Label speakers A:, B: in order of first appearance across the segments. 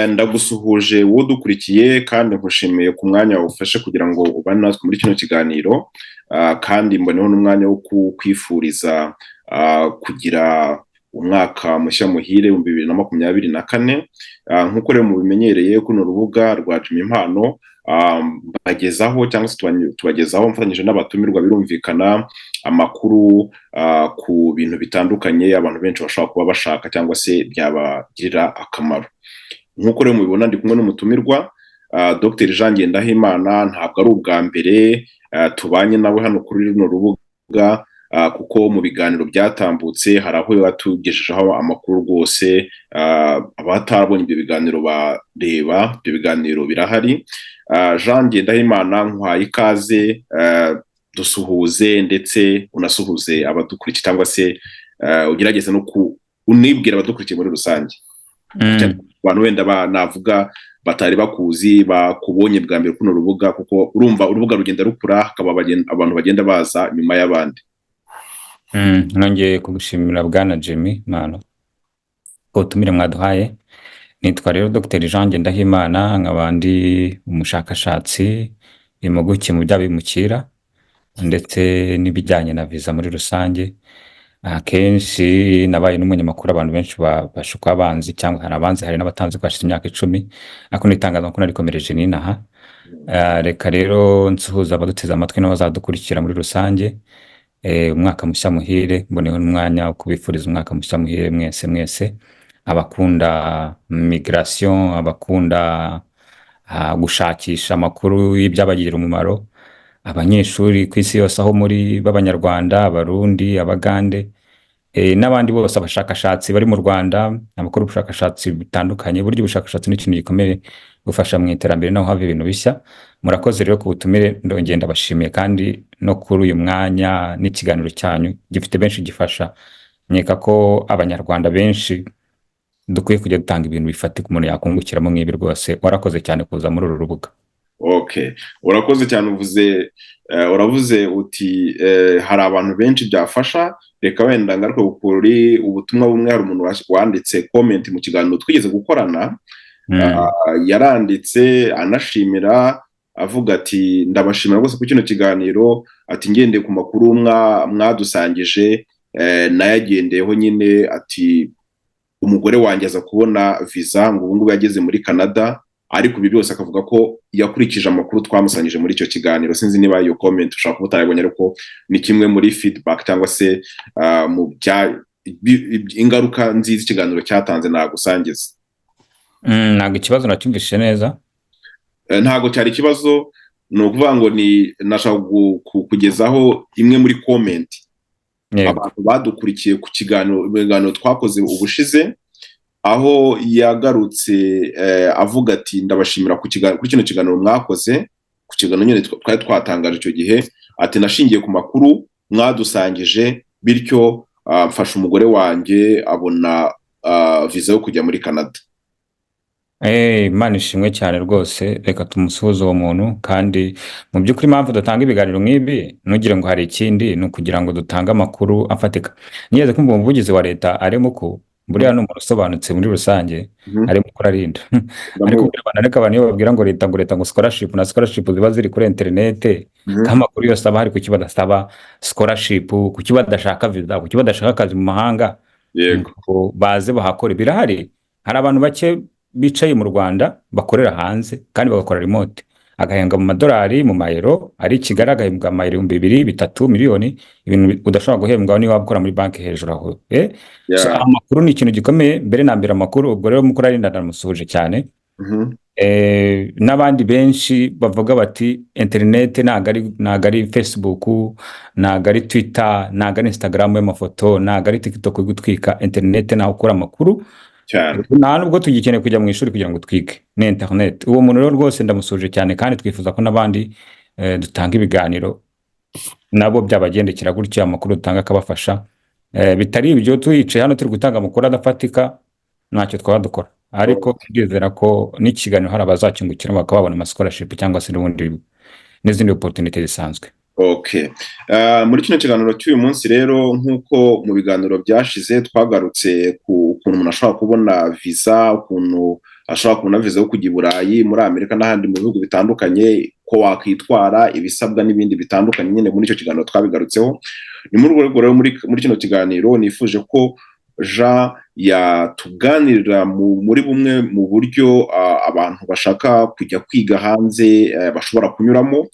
A: Ndagusuhuje wowe udukurikiye kandi nkushimiye ku mwanya wawufashe kugira ngo ubane natwe muri kino kiganiro, kandi mboneho n'umwanya wo kwifuriza kugira umwaka mushya muhire 2024. Nk'uko rero mubimenyereye kuno rubuga rwa Jimmy Impano, bagezaho cyangwa se tubagezaho mfatanyije n'abatumirwa birumvikana amakuru ku bintu bitandukanye abantu benshi bashobora kuba bashaka cyangwa se byabagirira akamaro. Nk'uko rero mubibona ndi kumwe n'umutumirwa Dr Jean Ngendahimana. Ntabwo ari ubwa mbere tubanye nawe hano kuri runo rubuga, kuko mu biganiro byatambutse hari aho yatugejejeho amakuru rwose. Abatarabonye ibyo biganiro bareba, ibyo biganiro birahari. Jean Ngendahimana, nkwaye ikaze, dusuhuze ndetse unasuhuze abadukurikiye cyangwa se ugerageze no unibwira abadukurikiye muri rusange. Abantu wenda navuga batari bakuzi, bakubonye bwa mbere kuno rubuga, kuko urumva urubuga rugenda rukura, hakaba abantu bagenda baza nyuma y'abandi.
B: Nongeye kugushimira bwana Jimmy Impano ko utumire mwaduhaye. Nitwa rero Dr Jean Ngendahimana, nk'abandi umushakashatsi impuguke mu by'abimukira ndetse n'ibijyanye na visa muri rusange. Akenshi nabaye n'umunyamakuru abantu benshi bashukwa abanzi, cyangwa hari abanzi hari n'abatanzi kwashira imyaka 10, ariko n'itangazamakuru narikomereje ninaha. Reka rero nsuhuza abaduteze amatwi n'abazadukurikira muri rusange. Umwaka mushya muhire, mboneho n'umwanya wo kubifuriza umwaka mushya muhire mwese abakunda migration, abakunda gushakisha amakuru y'ibyabagirira umumaro, abanyeshuri ku isi yose aho muri b'Abanyarwanda, Abarundi, Abagande, n'abandi bose abashakashatsi bari mu Rwanda, abakora ubushakashatsi bitandukanye. Buryo ubushakashatsi ni ikintu gikomeye gufasha mu iterambere naho hava ibintu bishya. Murakoze rero ku butumire, ndongera ndabashimiye, kandi no kuri uyu mwanya n'ikiganiro cyanyu gifite benshi gifasha. Nkeka ko Abanyarwanda benshi dukwiye kujya dutanga ibintu bifatika umuntu yakungukiramo nk'ibi rwose. Warakoze cyane kuza muri uru rubuga.
A: Okay, urakoze cyane. Uravuze uti hari abantu benshi byafasha. Reka wenda ngaruke kuri ubutumwa bumwe. Hari umuntu wanditse comment mu kiganiro twigeze gukorana, yaranditse anashimira, avuga ati ndabashimira rwose ku kino kiganiro, ati ngendeye ku makuru mwadusangije nayagendeyeho nyine, ati umugore wanjye aza kubona visa ngo ubu ngubu yageze muri Canada, ariko ibi byose akavuga ko yakurikije amakuru twamusangije muri icyo kiganiro. Sinzi niba iyo comment ushaka kuba utarayibonye, ariko ni kimwe muri feedback cyangwa se mu ingaruka nziza ikiganiro cyatanze nagusangiza.
B: Ntabwo ikibazo nacyumvise neza.
A: Ntabwo cyari ikibazo, ni ukuvuga ngo nashaka kugezaho imwe muri comment abantu badukurikiye ku kiganiro twakoze ubushize, aho yagarutse avuga ati ndabashimira kuri kino kiganiro mwakoze, ku kiganiro nyine twari twatangaje icyo gihe. Ati nashingiye ku makuru mwadusangije, bityo mfasha umugore wanjye abona visa yo kujya muri Canada.
B: Imana ishimwe cyane rwose. Reka tumusuhuze uwo muntu, kandi mu by'ukuri impamvu dutanga ibiganiro nk'ibi ntugire ngo hari ikindi, ni ukugira ngo dutange amakuru afatika. Nigeze kumva umuvugizi wa leta arimo ko buriya ni umuntu usobanutse muri rusange, arimo kurarinda ariko reka abantu iyo babwira ngo leta ngo scholarship na scholarship ziba ziri kuri internet, nk'amakuru yose aba hari kuki badasaba scholarship, kuki badashaka visa, kuki badashaka akazi mu mahanga, ngo baze bahakore. Birahari, hari abantu bake bicaye mu Rwanda bakorera hanze kandi bagakora remote, agahembwa mu madolari, mu mayero. Ari Kigali agahembwa amayero 2-3 miliyoni, ibintu udashobora guhembwa niba wakora muri banki hejuru aho. So amakuru ni ikintu gikomeye. Mbere na mbere amakuru, ubwo rero mukuru arinda ndamusuhuje cyane. N'abandi benshi bavuga bati internet ntago ari Facebook, ntago ari Twitter, ntago ari Instagram y'amafoto, ntago ari TikTok gutwika. Internet naho ukora amakuru cyane, nta nubwo tugikeneye kujya mu ishuri kugira ngo twige, ni internet. Uwo muntu rero rwose ndamusuje cyane, kandi twifuza ko n'abandi dutanga ibiganiro nabo byabagendekera gutyo, amakuru dutanga akabafasha. Bitari ibyo tuyicaye hano turi gutanga amakuru adafatika, ntacyo twaba dukora. Ariko ndizera ko n'ikiganiro hari abazacyungukira bakababona ama scholarship cyangwa se n'izindi opportunity zisanzwe.
A: Okay. Muri kino kiganiro cy'uyu munsi rero, nk'uko mu biganiro byashize twagarutse ku ukuntu umuntu ashobora kubona visa, ukuntu ashobora kubona viza yo kujya i Burayi, muri Amerika n'ahandi mu bihugu bitandukanye, ko wakwitwara, ibisabwa n'ibindi bitandukanye. Nyine muri icyo kiganiro twabigarutseho. Ni muri urwo rwego rero muri kino kiganiro nifuje ko Jean yatuganirira muri bumwe mu buryo abantu bashaka kujya kwiga hanze bashobora kunyuramo.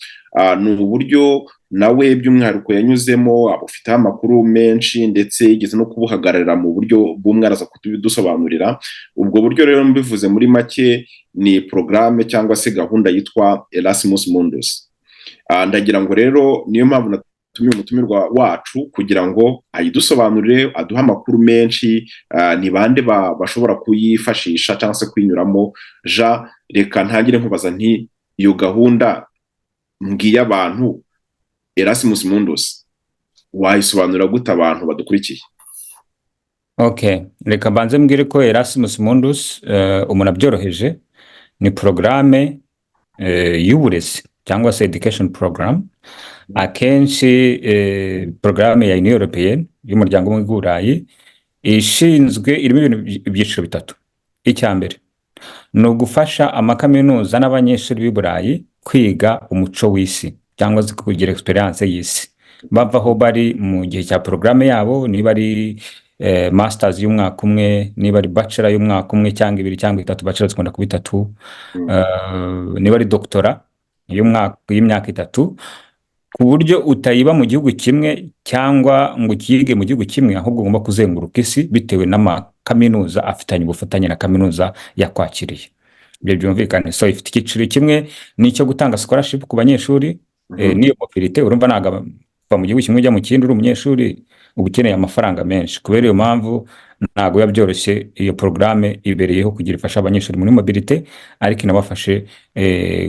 A: Ni uburyo nawe by'umwihariko yanyuzemo, abufiteho amakuru menshi ndetse yigeze no kubuhagararira mu buryo bumwe, araza kudusobanurira. Ubwo buryo rero mbivuze muri make ni porogaramu cyangwa se gahunda yitwa Erasmus Mundus. Ndagira ngo rero niyo mpamvu natumiye umutumirwa wacu kugira ngo ayidusobanurire, aduhe amakuru menshi, ni bande bashobora kuyifashisha cyangwa se kuyinyuramo. Jean, reka ntangire nkubaza nti iyo gahunda mbwiye abantu Erasmus Mundus wayisobanurira gute abantu badukurikiye?
B: Okay, reka banze mbwire ko Erasmus Mundus umuntu abyoroheje ni porogaramu y'uburezi cyangwa se education program. Akenshi porogaramu ya Union Européenne y'umuryango w'ubumwe bw'Uburayi irimo ibyiciro bitatu. Icya mbere ni ugufasha amakaminuza n'abanyeshuri b'i Burayi kwiga umuco w'isi cyangwa se kugira experience y'isi, bava aho bari mu gihe cya porogaramu yabo, niba ari masters y'umwaka umwe, niba ari bachelor y'umwaka umwe cyangwa ibiri cyangwa itatu, bachelor zikunda kuba itatu, niba ari doctora y'imyaka itatu, ku buryo utayiba mu gihugu kimwe cyangwa ngo ukiyige mu gihugu kimwe, ahubwo ugomba kuzenguruka isi bitewe n'amakaminuza afitanye ubufatanye na kaminuza yakwakiriye. Ibyo byumvikane. So ifite icyiciro kimwe nicyo gutanga scholarship ku banyeshuri, niyo mobilité. Urumva ntabwo kuva mu gihugu kimwe ujya mu kindi uri umunyeshuri uba ukeneye amafaranga menshi. Kubera iyo mpamvu ntabwo biba byoroshye. Iyo porogaramu ibereyeho kugira ifasha abanyeshuri muri mobilité, ariko inabafashe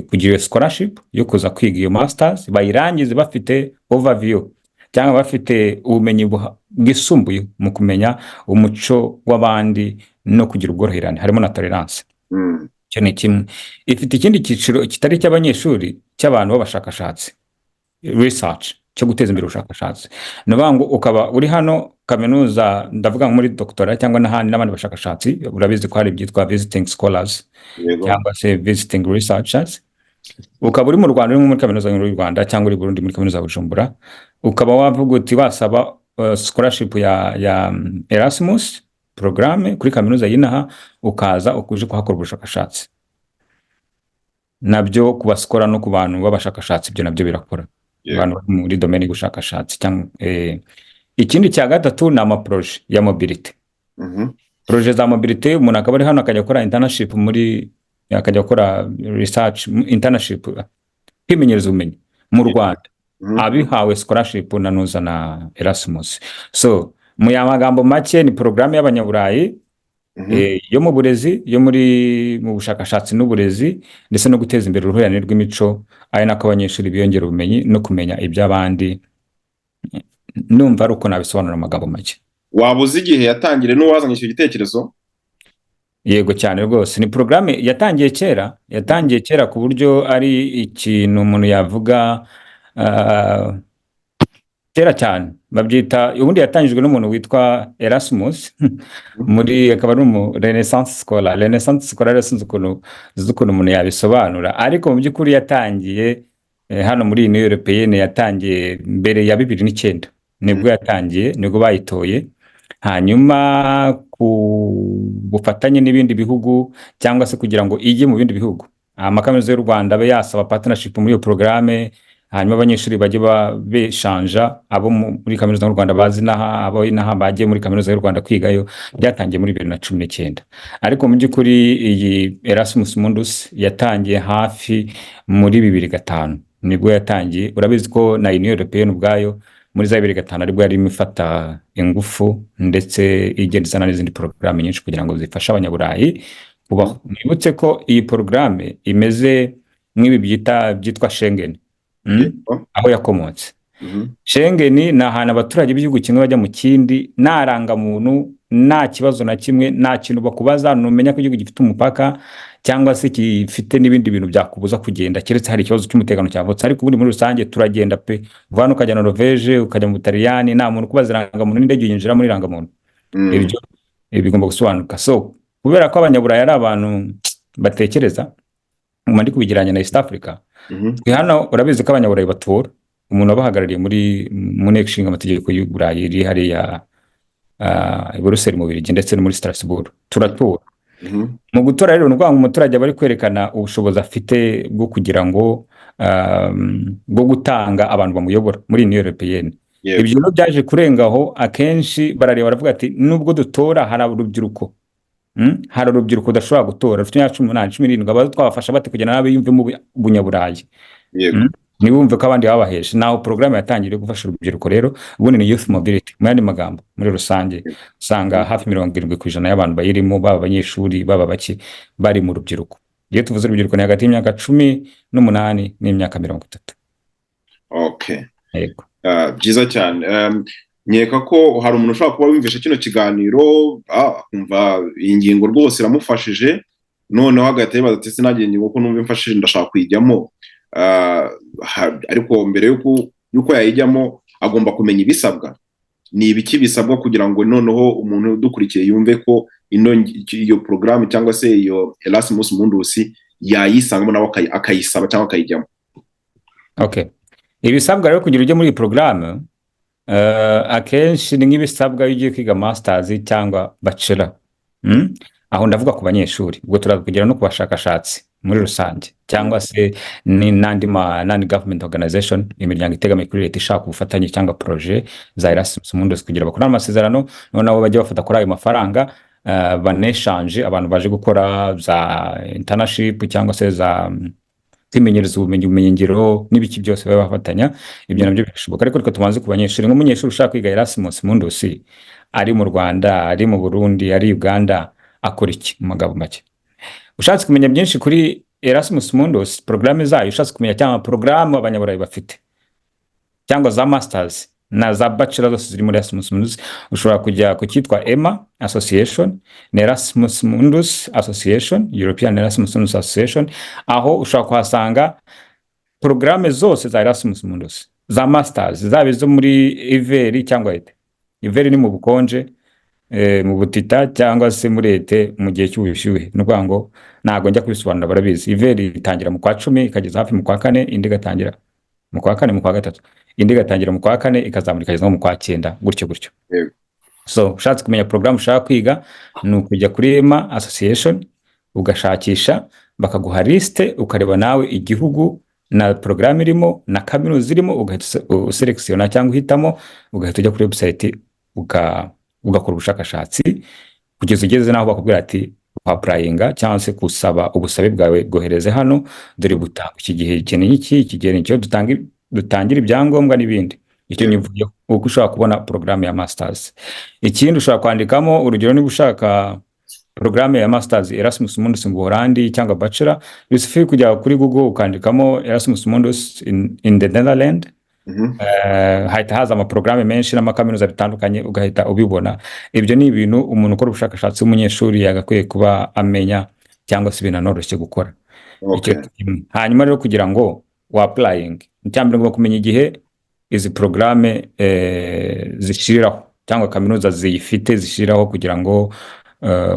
B: kugira iyo scholarship yo kuza kwiga iyo masters, bayirangize bafite overview cyangwa bafite ubumenyi bwisumbuye mu kumenya umuco w'abandi no kugira ubworoherane, harimo na tolerance. Icyo ni kimwe. Ifite ikindi cyiciro kitari icy'abanyeshuri, cy'abantu b'abashakashatsi, research, cyo guteza imbere ubushakashatsi. Ni ukuvuga ngo ukaba uri hano kaminuza, ndavuga muri doctora cyangwa n'ahandi n'abandi bashakashatsi, urabizi ko hari ibyitwa visiting scholars cyangwa se visiting researchers. Ukaba uri mu Rwanda, uri muri kaminuza y'u Rwanda cyangwa uri Burundi muri kaminuza ya Bujumbura, ukaba wavuga uti wasaba scholarship ya Erasmus porogaramu kuri kaminuza y'inaha, ukaza ukuje kuhakora ubushakashatsi. Nabyo kubaskora no ku bantu b'abashakashatsi ibyo nabyo birakora. Abantu muri domaine y'ubushakashatsi cyangwa ikindi cya gatatu ni amaproje ya mobilité. Proje za mobilité, umuntu akaba ari hano akajya gukora internship akajya gukora research internship, kwimenyereza ubumenyi mu Rwanda, abihawe scholarship nanuza na Erasmus. So mu magambo make ni porogaramu y'abanyaburayi yo mu burezi, yo mu bushakashatsi n'uburezi, ndetse no guteza imbere uruhurirane rw'imico, ari nako abanyeshuri biyongera ubumenyi no kumenya iby'abandi. Numva ari uko nabisobanura amagambo make.
A: Waba uzi igihe yatangire n'uwazanye icyo gitekerezo?
B: Yego cyane rwose. Ni porogaramu yatangiye kera ku buryo ari ikintu umuntu yavuga kera cyane. Babyita ubundi yatangijwe n'umuntu witwa Erasmus akaba ari Renaissance Scholar sinzi ukuntu umuntu yabisobanura, ariko mu by'ukuri yatangiye hano muri Union Européenne, yatangiye mbere ya 2009 nibwo yatangiye, nibwo bayitoye. Hanyuma ku bufatanye n'ibindi bihugu cyangwa se kugira ngo ijye mu bindi bihugu, amakaminuza y'u Rwanda abe yasaba partnership muri iyo porogaramu, hanyuma abanyeshuri bajye beshanja, abo muri kaminuza y'u Rwanda bazi naha, abo inaha bagiye muri kaminuza y'u Rwanda kwigayo. Byatangiye muri 2019, ariko mu by'ukuri iyi Erasmus Mundus yatangiye hafi muri 2005 nibwo yatangiye. Urabizi ko na Union Européenne ubwayo muri za 2005 aribwo yari imifata ingufu ndetse igendana n'izindi porogaramu nyinshi kugira ngo zifashe abanyaburayi kubaho. Nibutse ko iyi porogaramu imeze nk'ibi byitwa Schengen, aho yakomotse. Schengen ni ahantu abaturage b'igihugu kimwe bajya mu kindi nta rangamuntu, nta kibazo na kimwe, nta kintu bakubaza, numenya ko igihugu gifite umupaka cyangwa se gifite n'ibindi bintu byakubuza kugenda keretse hari ikibazo cy'umutekano cyavutse. Ariko ubundi muri rusange turagenda pe, uvana ukajya na Norvège, ukajya mu Butaliyani, nta muntu kubaza rangamuntu n'indege yinjira muri rangamuntu. Ibyo bigomba gusobanuka. So kubera ko abanyaburayi ari abantu batekereza mu ndi kubigeranya na East Africa.
A: Mhm.
B: Twe hano urabizi ko abanyaburayi batora umuntu abahagarariye mu nteko ishinga amategeko y'u Burayi iri hariya i Buruseli mu Bubiligi ndetse no muri Strasbourg turatora.
A: Mhm.
B: Mu gutora rero ni ukuvuga ngo umuturage aba ari kwerekana ubushobozi afite bwo kugira ngo bwo gutanga abantu bamuyobora muri Union Européenne.
A: Yego.
B: Ibyo rero byaje kurengaho, akenshi barareba baravuga ati nubwo dutora hari urubyiruko, hari urubyiruko udashobora gutora rufite imyaka 18 17, aba twabafasha bate kugira nabe yumvemo ubunyaburayi,
A: Yego.
B: ntibumve ko abandi babaheshe. Naho porogaramu yatangiriye gufasha urubyiruko rero ubundi ni youth mobility mu yandi magambo. Muri rusange usanga hafi 70% y'abantu bayirimo, baba abanyeshuri baba baki, bari mu rubyiruko. Iyo tuvuze urubyiruko ni hagati y'imyaka 18 n'imyaka 30.
A: Okay.
B: Yego.
A: Byiza cyane. Nkeka ko hari umuntu ushobora kuba wumvisha kino kiganiro akumva iyi ngingo rwose iramufashije, noneho hagati yibaza ati sinagiye ngingo ko numva imfashije ndashaka kuyijyamo. Ariko mbere yuko yayijyamo agomba kumenya ibisabwa. Ni ibiki bisabwa kugira ngo noneho umuntu udukurikiye yumve ko iyo porogaramu cyangwa se iyo Erasmus Mundus yayisangamo nawe akayisaba cyangwa akayijyamo?
B: Okay. Ibisabwa rero kugira ujye muri iyi porogaramu akenshi ni nk'ibisabwa iyo ugiye kwiga masters cyangwa bachelor. Aho ndavuga ku banyeshuri, ubwo turakugera no ku bashakashatsi muri rusange, cyangwa se n'andi government organization, imiryango itegamiye kuri leta ishaka ubufatanye cyangwa projet za Erasmus Mundus kugira bakora amasezerano noneho bajye bafata kuri ayo mafaranga baneshange abantu baje gukora za internship cyangwa se za kwimenyereza ubumenyi ngiro n'ibiki byose baba bafatanya. Ibyo nabyo bishoboka. Ariko reka tubanze ku banyeshuri. Nk'umunyeshuri ushaka kwiga Erasmus Mundus ari mu Rwanda, ari mu Burundi, ari Uganda, akora iki mu magambo make? Ushatse kumenya byinshi kuri Erasmus Mundus, porogaramu zayo, ushatse kumenya cyangwa porogaramu abanyaburayi bafite cyangwa za masters na za bachelor zose ziri muri Erasmus Mundus, ushobora kujya ku cyitwa EMA Association, Erasmus Mundus Association, European Erasmus Mundus Association, aho ushobora kuhasanga porogaramu zose za Erasmus Mundus za masters, zaba izo muri Iveri cyangwa ete. Iveri ni mu bukonje, mu butita cyangwa se muri ete mu gihe cy'ubushyuhe. Ni ukuvuga ngo ntabwo njya kubisobanura, barabizi. Iveri itangira mu kwa 10 ikageza hafi mu kwa 4, indi igatangira mu kwa 4 mu kwa 3, indi igatangira mu kwa 4 ikazamura ikageza mu kwa 9, gutyo. So ushatse kumenya porogaramu ushaka kwiga ni ukujya kuri EMA Association ugashakisha, bakaguha liste, ukareba nawe igihugu na porogaramu irimo na kaminuza irimo, ugahita uselekisiona cyangwa uhitamo, ugahita ujya kuri website ugakora ubushakashatsi kugeza ugeze naho bakubwira ati applyinga cyangwa se kusaba ubusabe bwawe gohereze hano, dore gutanga iki gihe iki gihe nicyo dutangira ibyangombwa n'ibindi. Icyo nivuye uko ushobora kubona porogaramu ya masters. Ikindi ushobora kwandikamo, urugero niba ushaka porogaramu ya masters Erasmus Mundus mu Buholandi cyangwa bachelor, bisufiri kujya kuri Google ukandikamo Erasmus Mundus in the Netherlands. Hahita haza amaporogaramu menshi n'amakaminuza bitandukanye, ugahita ubibona. Ibyo ni ibintu umuntu ukora ubushakashatsi w'umunyeshuri yagakwiye kuba amenya cyangwa se binanoroshye gukora. Hanyuma rero kugira ngo applying, icyambere ngomba kumenya igihe izi porogaramu zishiriraho cyangwa kaminuza ziyifite zishiriraho kugira ngo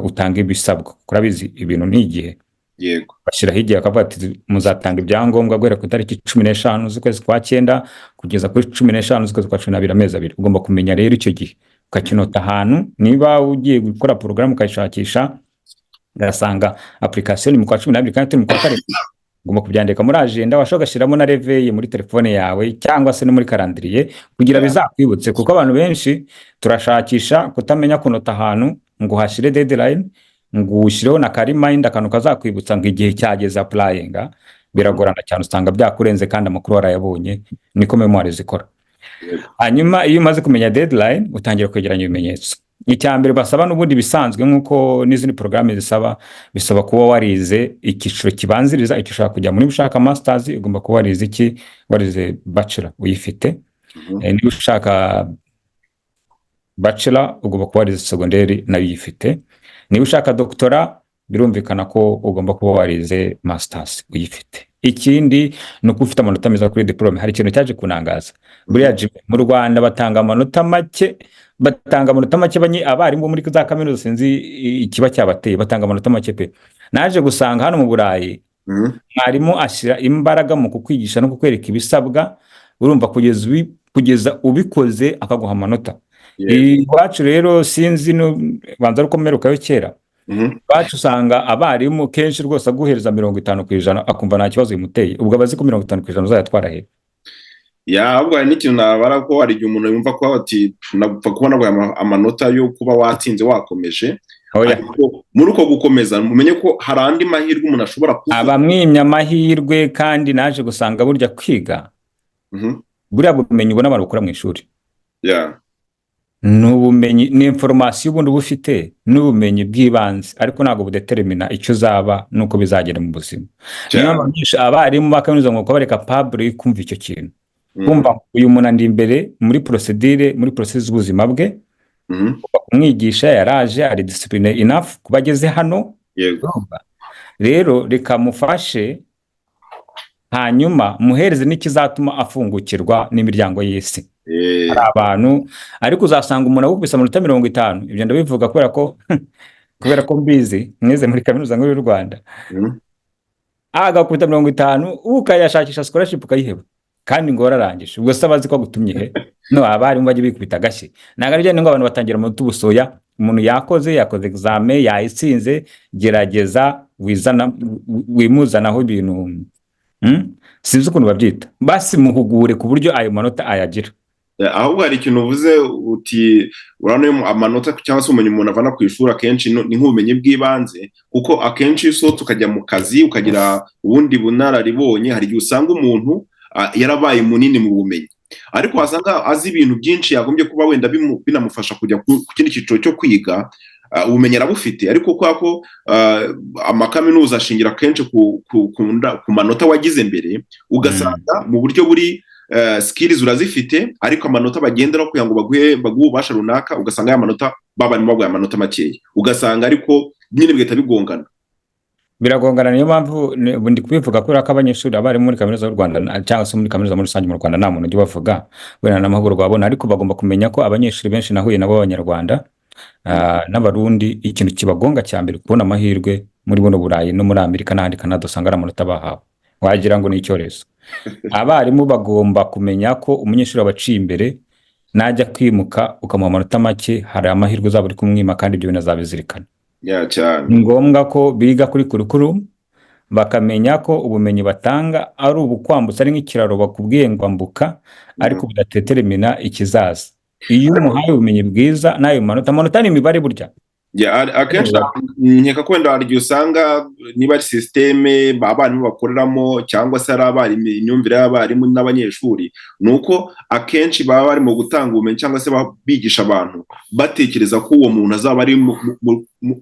B: utange ibisabwa. Kurabizi ibintu ni igihe.
A: Yego.
B: Bashyiraho igihe akavuga ati muzatanga ibyangombwa guhera ku itariki 15 z'ukwezi kwa 9 kugeza kuri 15 z'ukwezi kwa 12, amezi 2. Ugomba kumenya rero icyo gihe ukakinota ahantu. Niba ugiye gukora porogaramu ukayishakisha ugasanga application mu kwa 12 kandi mu kwa 4, ugomba kubyandika muri agenda, washobora gashiramo na reveil muri telefone yawe cyangwa se no muri calendrier kugira bizakwibutse, kuko abantu benshi turashakisha kutamenya kunota ahantu ngo hashire deadline, ngo ushireho na reminder akantu kazakwibutsa ngo igihe cyageze applyinga. Biragorana cyane, usanga byakurenze kandi amakuru warayabonye. Niko memoire zikora. Hanyuma iyo umaze kumenya deadline utangira kwegeranya ibimenyetso. Icyambere basaba n'ubundi bisanzwe nkuko n'izindi porogaramu bisaba kuba warize ikiciro kibanziriza icyo ushaka kujya muri. Ushaka masters ugomba kuba warize iki, warize bachelor uyifite. Niba ushaka bachelor ugomba kuba warize secondaire nayo uyifite. Niba ushaka doctora birumvikana ko ugomba kuba warize masters uyifite. ikindi ni uko ufite amanota meza kuri diplome. Hari ikintu cyaje kunangaza buriya Jimmy, mu Rwanda batanga amanota make, abarimu muri za kaminuza sinzi ikiba cyabateye, batanga amanota make pe. Naje gusanga hano mu Burayi mwarimu ashyira imbaraga mu kukwigisha no kukwereka ibisabwa, urumva kugeza ubikoze akaguha amanota. Iwacu rero sinzi banza ruko mperukayo kera, iwacu usanga abarimu kenshi rwose aguhereza 50% akumva nta kibazo bimuteye, ubwo abazi ko 50% uzayatwara he.
A: ahubwo hari n'ikintu nabara ko hari igihe umuntu yumva ko ati napfa kubona amanota yo kuba watsinze wakomeje. Muri uko gukomeza mumenye ko hari andi mahirwe umuntu ashobora kuvuga,
B: abamwimya amahirwe. Kandi naje gusanga burya kwiga buriya bumenyi ubona abantu bakora mu ishuri n'ubumenyi ni information ubundi bufite n'ubumenyi bw'ibanze, ariko ntabwo budetermina icyo uzaba nuko bizagera mu buzima. Niyo abanyesha abarimu bakaminuza ngo bareka capable kumva icyo kintu, kumva uyu muntu andi imbere muri procedure, muri process z'ubuzima bwe, kumwigisha yaraje ari discipline enough kubageze hano. Rero reka mufashe, hanyuma muhereze n'ikizatuma afungukirwa n'imiryango y'isi. Hari abantu ariko uzasanga umuntu awubisa amanota 50, ibyo ndabivuga kubera ko mbizi mweze muri kaminuza nkuru y'u Rwanda, agakubita 50 ukayashakisha scholarship ukayiheba kandi ngo wararangije, ubwo se abazi ko gutumye he? No, abarimu bajye bikubita gashyi. Naga ryo ngo abantu batangira mu tubusoya, umuntu yakoze examen yayitsinze, gerageza wimuzanaho ibintu sinzi ukuntu babyita, basi muhugure ku buryo ayo manota ayagira.
A: Ahubwo hari ikintu uvuze uti urano amanota cyangwa se ubumenyi umuntu avana ku ishuri akenshi ni nk'ubumenyi bw'ibanze, kuko akenshi usohotse ukajya mu kazi ukagira ubundi bunararibonye, hari igihe usanga umuntu yarabaye munini mu bumenyi, ariko wasanga azi ibintu byinshi yagombye kuba wenda binamufasha kujya ku kindi cyiciro cyo kwiga. Ubumenyi arabufite, ariko ko amakaminuza ashingira kenshi ku manota wagize mbere, ugasanga mu buryo buri skills urazifite, ariko amanota bagendera kugira ngo baguhe ububasha runaka, ugasanga ya manota babanye baguye amanota makeya, ugasanga ariko nyine bigahita bigongana.
B: Biragongana. Niyo mpamvu ndi kubivuga kubera ko abanyeshuri abari muri kaminuza y'u Rwanda cyangwa se muri kaminuza muri rusange mu Rwanda nta muntu ujya bavuga wenda n'amahugurwa babona, ariko bagomba kumenya ko abanyeshuri benshi nahuye nabo b'Abanyarwanda n'Abarundi, ikintu kibagonga cya mbere kubona amahirwe muri buno Burayi no muri Amerika n'ahandi Canada, usanga ari amanota bahawe wagira ngo ni icyorezo. Abarimu bagomba kumenya ko umunyeshuri abaciye imbere najya kwimuka ukamuha amanota make, hari amahirwe uzaba uri kumwima, kandi ibyo binazabizirikana. Ni ngombwa ko biga kuri curriculum, bakamenya ko ubumenyi batanga ari ubukwambutsa, ari nk'ikiraro bakubwiye ngo ambuka, ariko budatetermina ikizaza. Iyo umuhaye ubumenyi bwiza n'ayo manota ni imibare burya.
A: Akenshi nkeka ko wenda hari igihe usanga niba ari systeme abarimu bakoreramo cyangwa se ari abarimu, imyumvire y'abarimu n'abanyeshuri, nuko akenshi baba bari mu gutanga ubumenyi cyangwa se bigisha abantu batekereza ko uwo muntu azaba ari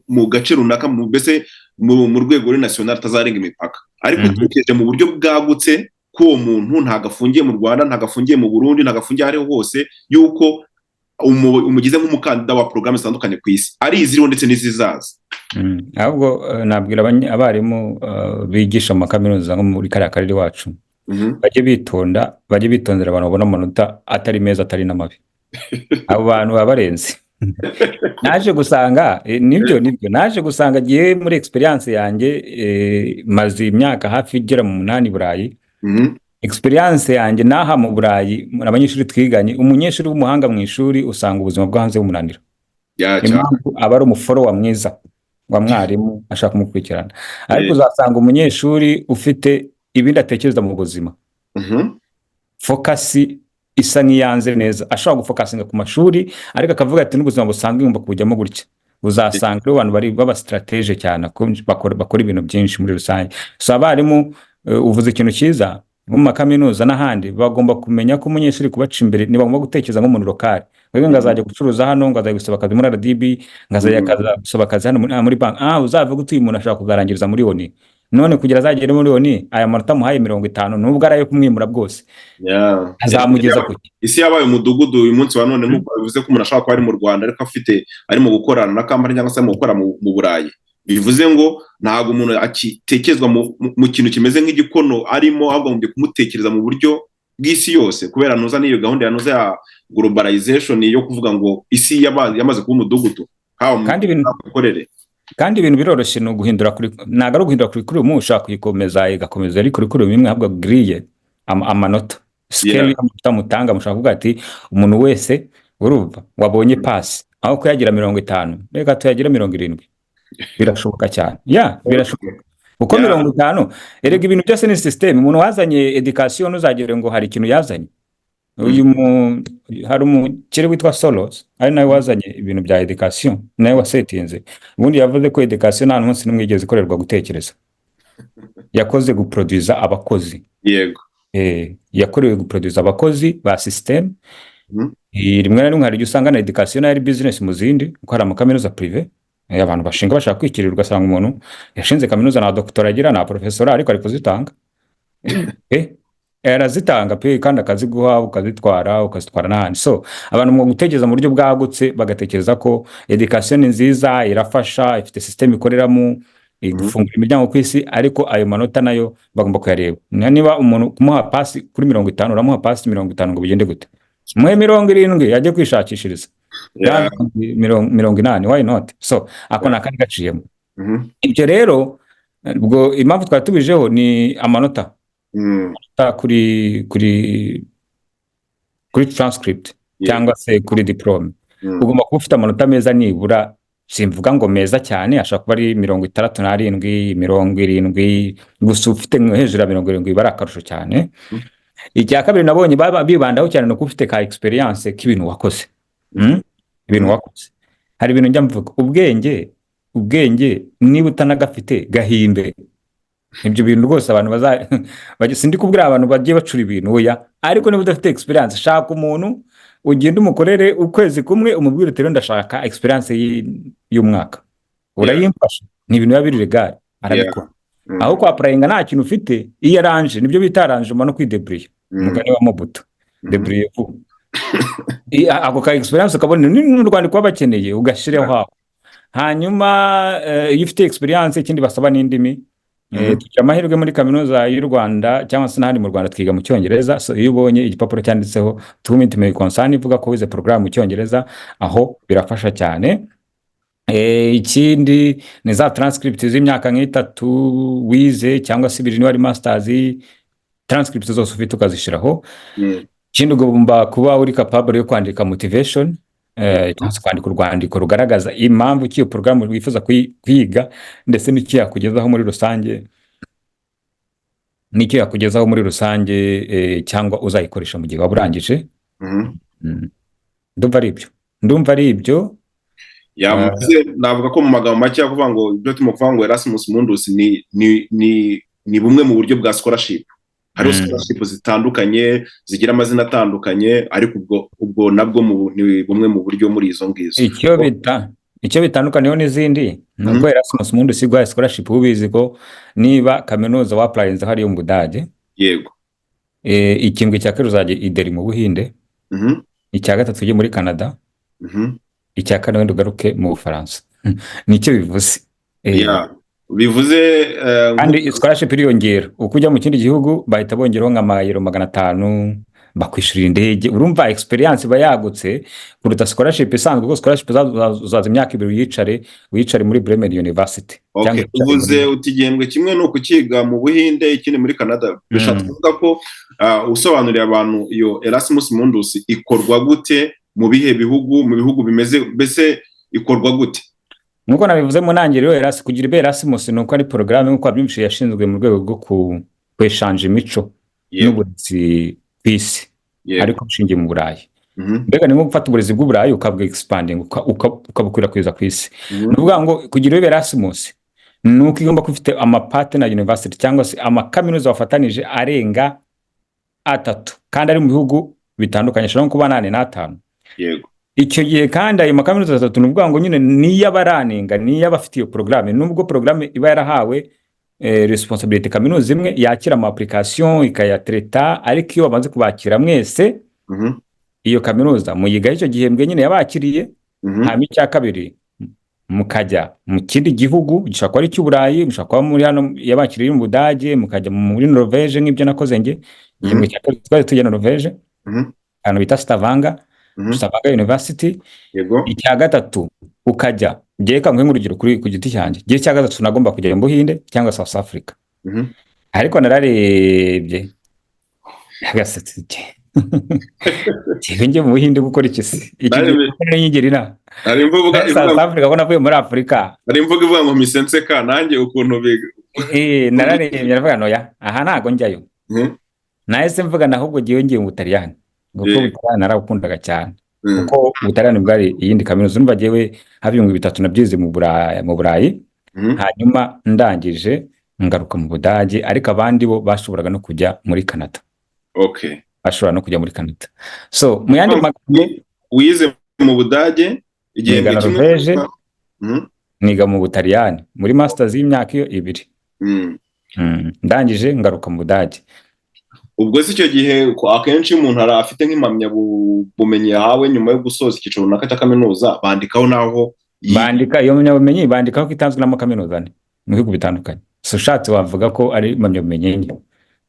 A: mu gace runaka, mbese mu rwego national atazarenga imipaka, ariko tukeje mu buryo bwagutse ko uwo muntu ntagafungiye mu Rwanda, ntagafungiye mu Burundi, ntagafungiye aho hose, yuko umugize nk'umukandida wa porogaramu zitandukanye ku isi, ari iziriho ndetse n'izizaza.
B: Ahubwo nabwira abarimu bigisha mu makaminuza nko muri kariya karere iwacu, bajye bitondera abantu babona amanota atari meza atari n'amabi. Abo bantu baba barenze. Naje gusanga naje gusanga agiye muri experience yanjye, maze imyaka hafi igera mu 8 Burayi. Experience yanjye naha mu Burayi, abanyeshuri twiganye, umunyeshuri w'umuhanga mu ishuri usanga ubuzima bwo hanze bumunanira. Aba ari umuforo wa mwiza wa mwarimu ashaka kumukurikirana, ariko uzasanga umunyeshuri ufite ibindi atekereza mu buzima, focus isa n'iyanze neza, ashobora gufokasinga ku mashuri ariko akavuga ati n'ubuzima busanzwe ngomba kujyamo gutya. Uzasanga abantu bari baba strategie cyane, bakora ibintu byinshi muri rusange. So abarimu uvuze ikintu cyiza, mu makaminuza n'ahandi bagomba kumenya ko umunyeshuri kubaca imbere ntibagomba gutekereza nk'umuntu lokali, wewe ngazajya gucuruza hano, ngazajya gusaba akazi muri RDB, ngazajya gusaba akazi hano muri bank, uzavuga uti uyu muntu ashaka kuzarangiriza muri Oni, none kugira azagere muri Oni aya manota muhaye 50 nubwo arayo kumwimura bwose, azamugeza kuki?
A: Isi yabaye umudugudu uyu munsi wa none, nk'uko bivuze ko umuntu ashaka kuba ari mu Rwanda ariko ari mu gukorana na company cyangwa se mu gukora mu Burayi. bivuze ngo ntabwo umuntu akitekerezwa mu kintu kimeze nk'igikono arimo, ahubwo agombye kumutekereza mu buryo bw'isi yose, kubera nuza n'iyo gahunda yanuza ya globalization yo kuvuga ngo isi yamaze kuba umudugudu
B: kandi ibintu biroroshye, ni uguhindura ntabwo ari uguhindura curriculum, ushaka kuyikomeza igakomeza ari curriculum imwe, ahubwo grille amanota scale y'amanota mutanga, mushaka kuvuga ati umuntu wese urumva wabonye pass aho kuyagira 50 reka tuyagira 70. Birashoboka cyane, birashoboka uko 50 erega ibintu byose ni system. Umuntu wazanye education uzagire ngo hari ikintu yazanye. Hari umukire witwa Soros ari nawe wazanye ibintu bya education, nawe wasetinze. Ubundi yavuze ko education nta munsi n'umwe igeze ikorerwa gutekereza, yakoze guproduce abakozi.
A: Yego,
B: yakorewe guproduce abakozi ba system. Rimwe na rimwe hari usanga na education ari business mu zindi, uko hari amakaminuza privé abantu bashinga bashaka kwikirirwa, ugasanga umuntu yashinze kaminuza na doctor agira na professor ariko ari kuzitanga arazitanga pe, kandi akaziguha ukazitwara n'ahandi. So abantu mu gutekereza mu buryo bwagutse bagatekereza ko education nziza irafasha, ifite system ikoreramo igufungura imiryango ku isi, ariko ayo manota nayo bagomba kuyareba. Niba umuntu kumuha pasi kuri 50 uramuha pasi 50 ngo bigende gute? Muhe 70 yajye kwishakishiriza 80, why not? So ako nakandi gaciyemo. Ibyo rero ubwo impamvu twari tubijeho ni amanota kuri transcript cyangwa se kuri diplome. Ugomba kuba ufite amanota meza, nibura simvuga ngo meza cyane, ashaka kuba ari 67, 70, gusa ufite hejuru ya 70 bari akarusho cyane. Icya kabiri nabonye bibandaho cyane no kufite ka experience k'ibintu wakoze. Ibintu wakoze, hari ibintu njya mvuga, ubwenge niba utanagafite gahimbe. Ibyo bintu rwose abantu sindi kubwira abantu bagiye bacura ibintu oya, ariko niba udafite experience, shaka umuntu ugenda umukorere ukwezi kumwe, umubwire uti ndashaka experience y'umwaka, urayimfasha. Ni ibintu biba biri legal, arabikora. Aho kwa applyinga nta kintu ufite, iyo aranje nibyo bita arrangement no kwidebriye, umugani wa Mobutu, debriye vous. Ako ka experience ukabona ni Rwanda kwa bakeneye ugashireho hawo. Hanyuma iyo ufite experience, ikindi basaba n'indimi. Tugira amahirwe muri kaminuza y'u Rwanda cyangwa se n'ahandi mu Rwanda twiga mu Cyongereza. So iyo ubonye igipapuro cyanditseho 2 minutes may concern ivuga ko wize program mu Cyongereza, aho birafasha cyane. Ikindi ni za transcript z'imyaka nk'itatu wize cyangwa se 2 niba ari masters, transcript zose ufite ukazishiraho. Ikindi ugomba kuba uri capable yo kwandika motivation, kwandika urwandiko rugaragaza impamvu cy'iyo program wifuza kwiga, ndetse n'icyo yakugezaho muri rusange, cyangwa uzayikoresha mu gihe waburangije. Ndumva ari ibyo.
A: Navuga ko mu magambo make kuvuga ngo ibyo tumuvuga ngo Erasmus Mundus ni bumwe mu buryo bwa scholarship. Hari scholarship zitandukanye zigira amazina atandukanye, ariko ubwo nabwo ni bumwe mu buryo muri izo ngizo.
B: Icyo bitandukaniyeho n'izindi nubwo Erasmus Mundus igwa scholarship, ubizi ko niba kaminuza wa applyinze hari mu Budage,
A: yego,
B: ikintu cya kabiri uzajya ideri mu Buhinde, icya gatatu ujye muri Canada, icya kane wenda ugaruke mu Bufaransa. Nicyo bivuze.
A: Bivuze
B: kandi scholarship iriyongera uko ujya mu kindi gihugu, bahita bongeraho nka mayero 500 bakwishurira indege. Urumva experience bayagutse kuruta scholarship isanzwe, kuko scholarship uzaza imyaka 2 wicare muri Bremen University.
A: Uvuze utigembwe kimwe no kukiga mu Buhinde, ikindi muri Canada. Bishatse kuvuga ko usobanurira abantu iyo Erasmus Mundus ikorwa gute, mu bihe bihugu, mu bihugu bimeze mbese ikorwa gute?
B: Nuko nabivuze mu ntangiriro, kugira Erasmus nuko ari programme nk'uko abyumvise yashinzwe mu rwego rwo kweshanja imico n'uburezi kw'isi, ariko ushingiye mu Burayi. Mbega ni nko gufata uburezi bw'Uburayi ukabwa expanding ukabukwirakwiza ku isi. Nuvuga ngo kugira Erasmus nuko igomba kufite partner university cyangwa se amakaminuza wafatanije arenga 3, kandi ari mu bihugu bitandukanye, ashobora kuba 8 n'atanu.
A: Yego.
B: Icyo gihe kandi ayo makaminuza 3 nuvuga ngo nyine niyo baraninga, niyo bafite iyo programme, nubwo programme iba yarahawe responsibility kaminuza imwe yakira ama application ikayatreta, ariko iyo babanze kubakira mwese iyo kaminuza muyiga icyo gihembwe nyine yabakiriye, hanyuma icya kabiri mukajya mu kindi gihugu gishobora kuba ari icy'uburayi, mushobora kuba muri hano yabakiriye mu Budage, mukajya muri Norvège nk'ibyo nakoze njye. Igihembwe cya kabiri twari tujya Norvège ahantu bita Stavanger University.
A: Yego.
B: Icya gatatu ukajya, ngiye kanguhe nk'urugero ku giti cyanjye, igihe cya gatatu nagomba kujya mu Buhinde cyangwa South Africa. Ariko nararebye agasatsi njye mu Buhinde gukora iki se? Nyigirira South Africa ko navuye muri Afurika.
A: Ari imvuga ivuga ngo misenseka nanjye ukuntu
B: nararebye naravuga noya aha ntago njyayo. Nahise mvuga ahubwo ngiye mu Butaliyani, kuko Ubutaliyani narabukundaga cyane, kuko Ubutaliyani bwari iyindi kaminuza. Urumva jyewe hafi ibihumbi 3 nabyize mu Burayi, hanyuma ndangije ngaruka mu Budage, ariko abandi bo bashoboraga no kujya muri Canada.
A: Okay.
B: Bashobora no kujya muri Canada. So mu yandi magambo,
A: wize mu Budage
B: igihembwe Norvège, niga mu Butaliyani muri masters y'imyaka 2. Ndangije ngaruka mu Budage.
A: Ubwo si icyo gihe akenshi umuntu afite nk'impamya bumenyi yahawe nyuma yo gusoza icyiciro runaka cya kaminuza, bandikaho naho
B: bandika iyo mpamyabumenyi, bandikaho ko itanzwe n'amakaminuza mu bihugu bitandukanye. So ushatse wavuga ko ari impamyabumenyi enye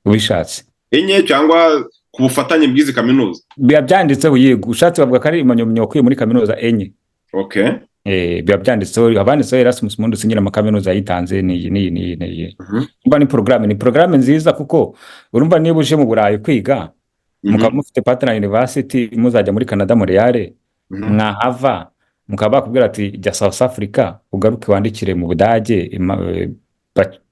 B: ubishatse,
A: enye cyangwa ku bufatanye bw'izi kaminuza
B: biba byanditseho. Yego, ushatse wavuga ko ari impamyabumenyi wakuye muri kaminuza enye.
A: Okay.
B: Biba byanditseho, abanditseho Erasmus Mundus nyine amakaminuza yitanze ni mba ni programme nziza, kuko urumva niba uje mu Burayi kwiga, mukaba mufite partner university, muzajya muri Canada Montreal, mwahava mukaba bakubwira ati jya South Africa, ugaruke wandikire mu Budage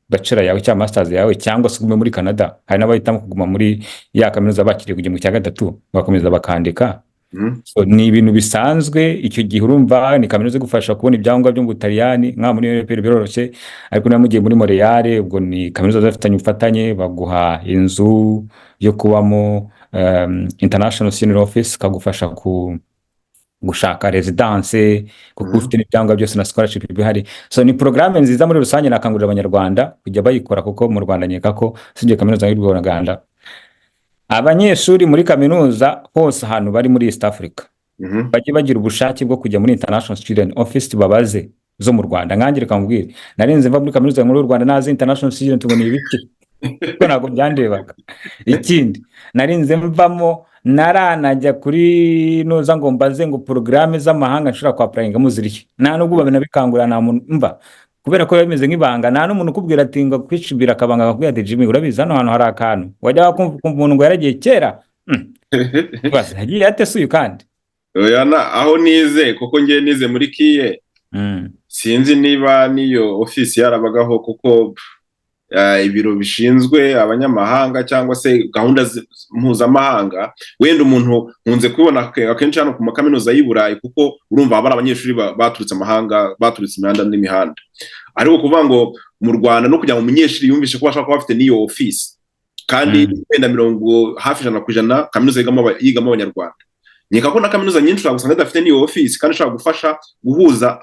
B: bachelor yawe cyangwa masters yawe, cyangwa se ugume muri Canada. Hari n'abahitamo kuguma muri ya kaminuza bakiriye kujya mu cya gatatu, bakomeza bakandika. So ni ibintu bisanzwe icyo gihe. Urumva ni kaminuza igufasha kubona ibyangombwa byo mu Butaliyani, nka muri Europe biroroshye. Ariko niba mugiye muri Montreal, ubwo ni kaminuza zafitanye ubufatanye, baguha inzu yo kubamo, international senior office kagufasha gushaka residence, kuko ufite n'ibyangombwa byose na scholarship bihari. So ni programme nziza muri rusange, nakangurira Abanyarwanda kujya bayikora, kuko mu Rwanda nkeka ko sibye kaminuza y'u Rwanda abanyeshuri muri kaminuza hose ahantu bari muri East Africa bajye bagira ubushake bwo kujya muri International Student Office babaze zo mu Rwanda. Nkangira kamubwira, narinze mva muri kaminuza nkuru y'u Rwanda nazi International Student ngo ni ibiki, kuko ntabwo byandebaga. Ikindi narinze mvamo naranajya kuri noza ngo mbaze ngo programme z'amahanga nshobora kwa applyinga muziriye, nta nubwo babinabikangurira, nta muntu mva, kubera ko bimeze nk'ibanga. Nta n'umuntu ukubwira ati ngo kwicibira akabanga akakubwira ati Jimmy urabizi hano hantu hari akantu, wajya wakumva umuntu ngo yaragiye kera basi hagiye atesuye. Kandi
A: oya aho nize, kuko ngiye nize muri Kiye, sinzi niba niyo office yarabagaho, kuko ibiro bishinzwe abanyamahanga cyangwa se gahunda mpuzamahanga, wenda umuntu nkunze kubona akenshi hano ku makaminuza y'u Burayi, kuko urumva aba ari abanyeshuri baturutse amahanga, baturutse imihanda n'imihanda. Ariko kuvuga ngo mu Rwanda no kugira ngo umunyeshuri yumvishe ko bashaka kuba bafite n'iyo office, kandi wenda hafi 100% kaminuza yigamo Abanyarwanda. Nkeka ko na kaminuza nyinshi ushobora gusanga zidafite n'iyo office, kandi ushobora gufasha guhuza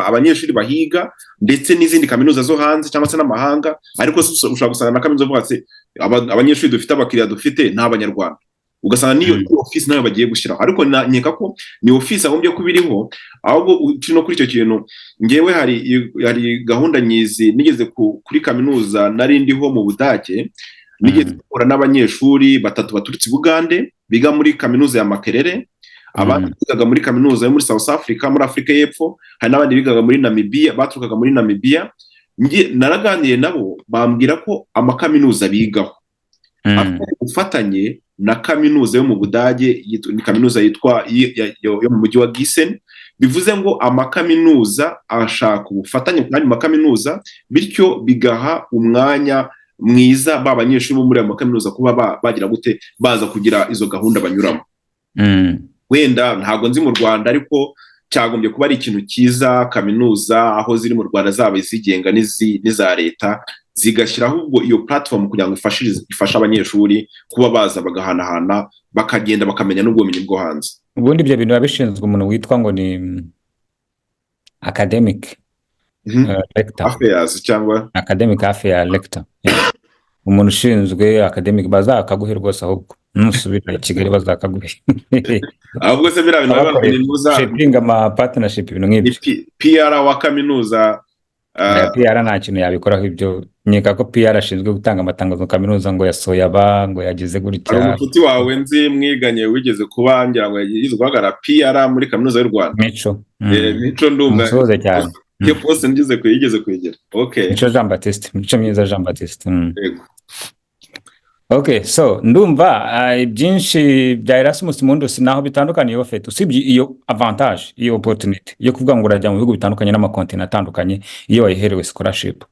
A: abanyeshuri bahiga ndetse n'izindi kaminuza zo hanze cyangwa se n'amahanga. Ariko ushobora gusanga na kaminuza uvuga ati abanyeshuri dufite, abakiriya dufite ni Abanyarwanda, ugasanga niyo office nayo bagiye gushyiraho. Ariko nkeka ko ni office agombye kubiriho. Ahubwo ukiri no kuri icyo kintu, ngewe hari gahunda nyizi nigeze kuri kaminuza nari ndiho mu Budage, nigeze gukora n'abanyeshuri 3 baturutse Bugande biga muri kaminuza ya Makerere, abandi bigaga muri kaminuza yo muri South Africa, muri Afrika y'Epfo, hari n'abandi bigaga muri Namibia, baturukaga muri Namibia. Naraganiriye nabo, bambwira ko amakaminuza bigaho ufatanye na kaminuza yo mu Budage, ni kaminuza yitwa yo mu mujyi wa Gießen. Bivuze ngo amakaminuza ashaka ubufatanye kandi makaminuza, bityo bigaha umwanya mwiza b'abanyeshuri bo muri amakaminuza kuba bagira gute baza kugira izo gahunda banyuramo. Wenda ntago nzi mu Rwanda, ariko cyagombye kuba ari ikintu cyiza kaminuza aho ziri mu Rwanda, zaba izigenga n'iza leta, zigashyiraho ubwo iyo platform kugira ngo ifashe abanyeshuri kuba baza bagahanahana, bakagenda bakamenya n'ubumenyi bwo hanze.
B: Ubundi ibyo bintu babishinzwe umuntu witwa ngo ni academic lector
A: affairs cyangwa
B: academic affairs lector. Umuntu ushinzwe academic bazakaguhe rwose, ahubwo nusubira i Kigali bazakaguhe
A: ahubwo se biriya bintu biba ngo
B: abakoreye
A: ni muza
B: shaping ama partnership ibintu
A: ni
B: nk'ibyo.
A: PR wa kaminuza
B: PR nta kintu yabikoraho ibyo, nkeka ko PR ashinzwe gutanga amatangazo kaminuza ngo yasohoye ngo yagize
A: hari
B: gutya.
A: umucuti wawe nzi mwiganye wigeze kuba ngira ngo yigeze guhagarara PR muri kaminuza y'u Rwanda.
B: Mico
A: Mico ndumva
B: umusoze cyane.
A: iyo poste yigeze kwegera. Okay.
B: Mico Jean Baptiste, Mico myiza Jean Baptiste.
A: Yego.
B: Okay, so ndumva byinshi bya Erasmus Mundus naho bitandukaniye ofete, usibye iyo avantage, iyo opportunity yo kuvuga ngo urajya mu bihugu bitandukanye n'amakontinent atandukanye iyo wayiherewe scholarship.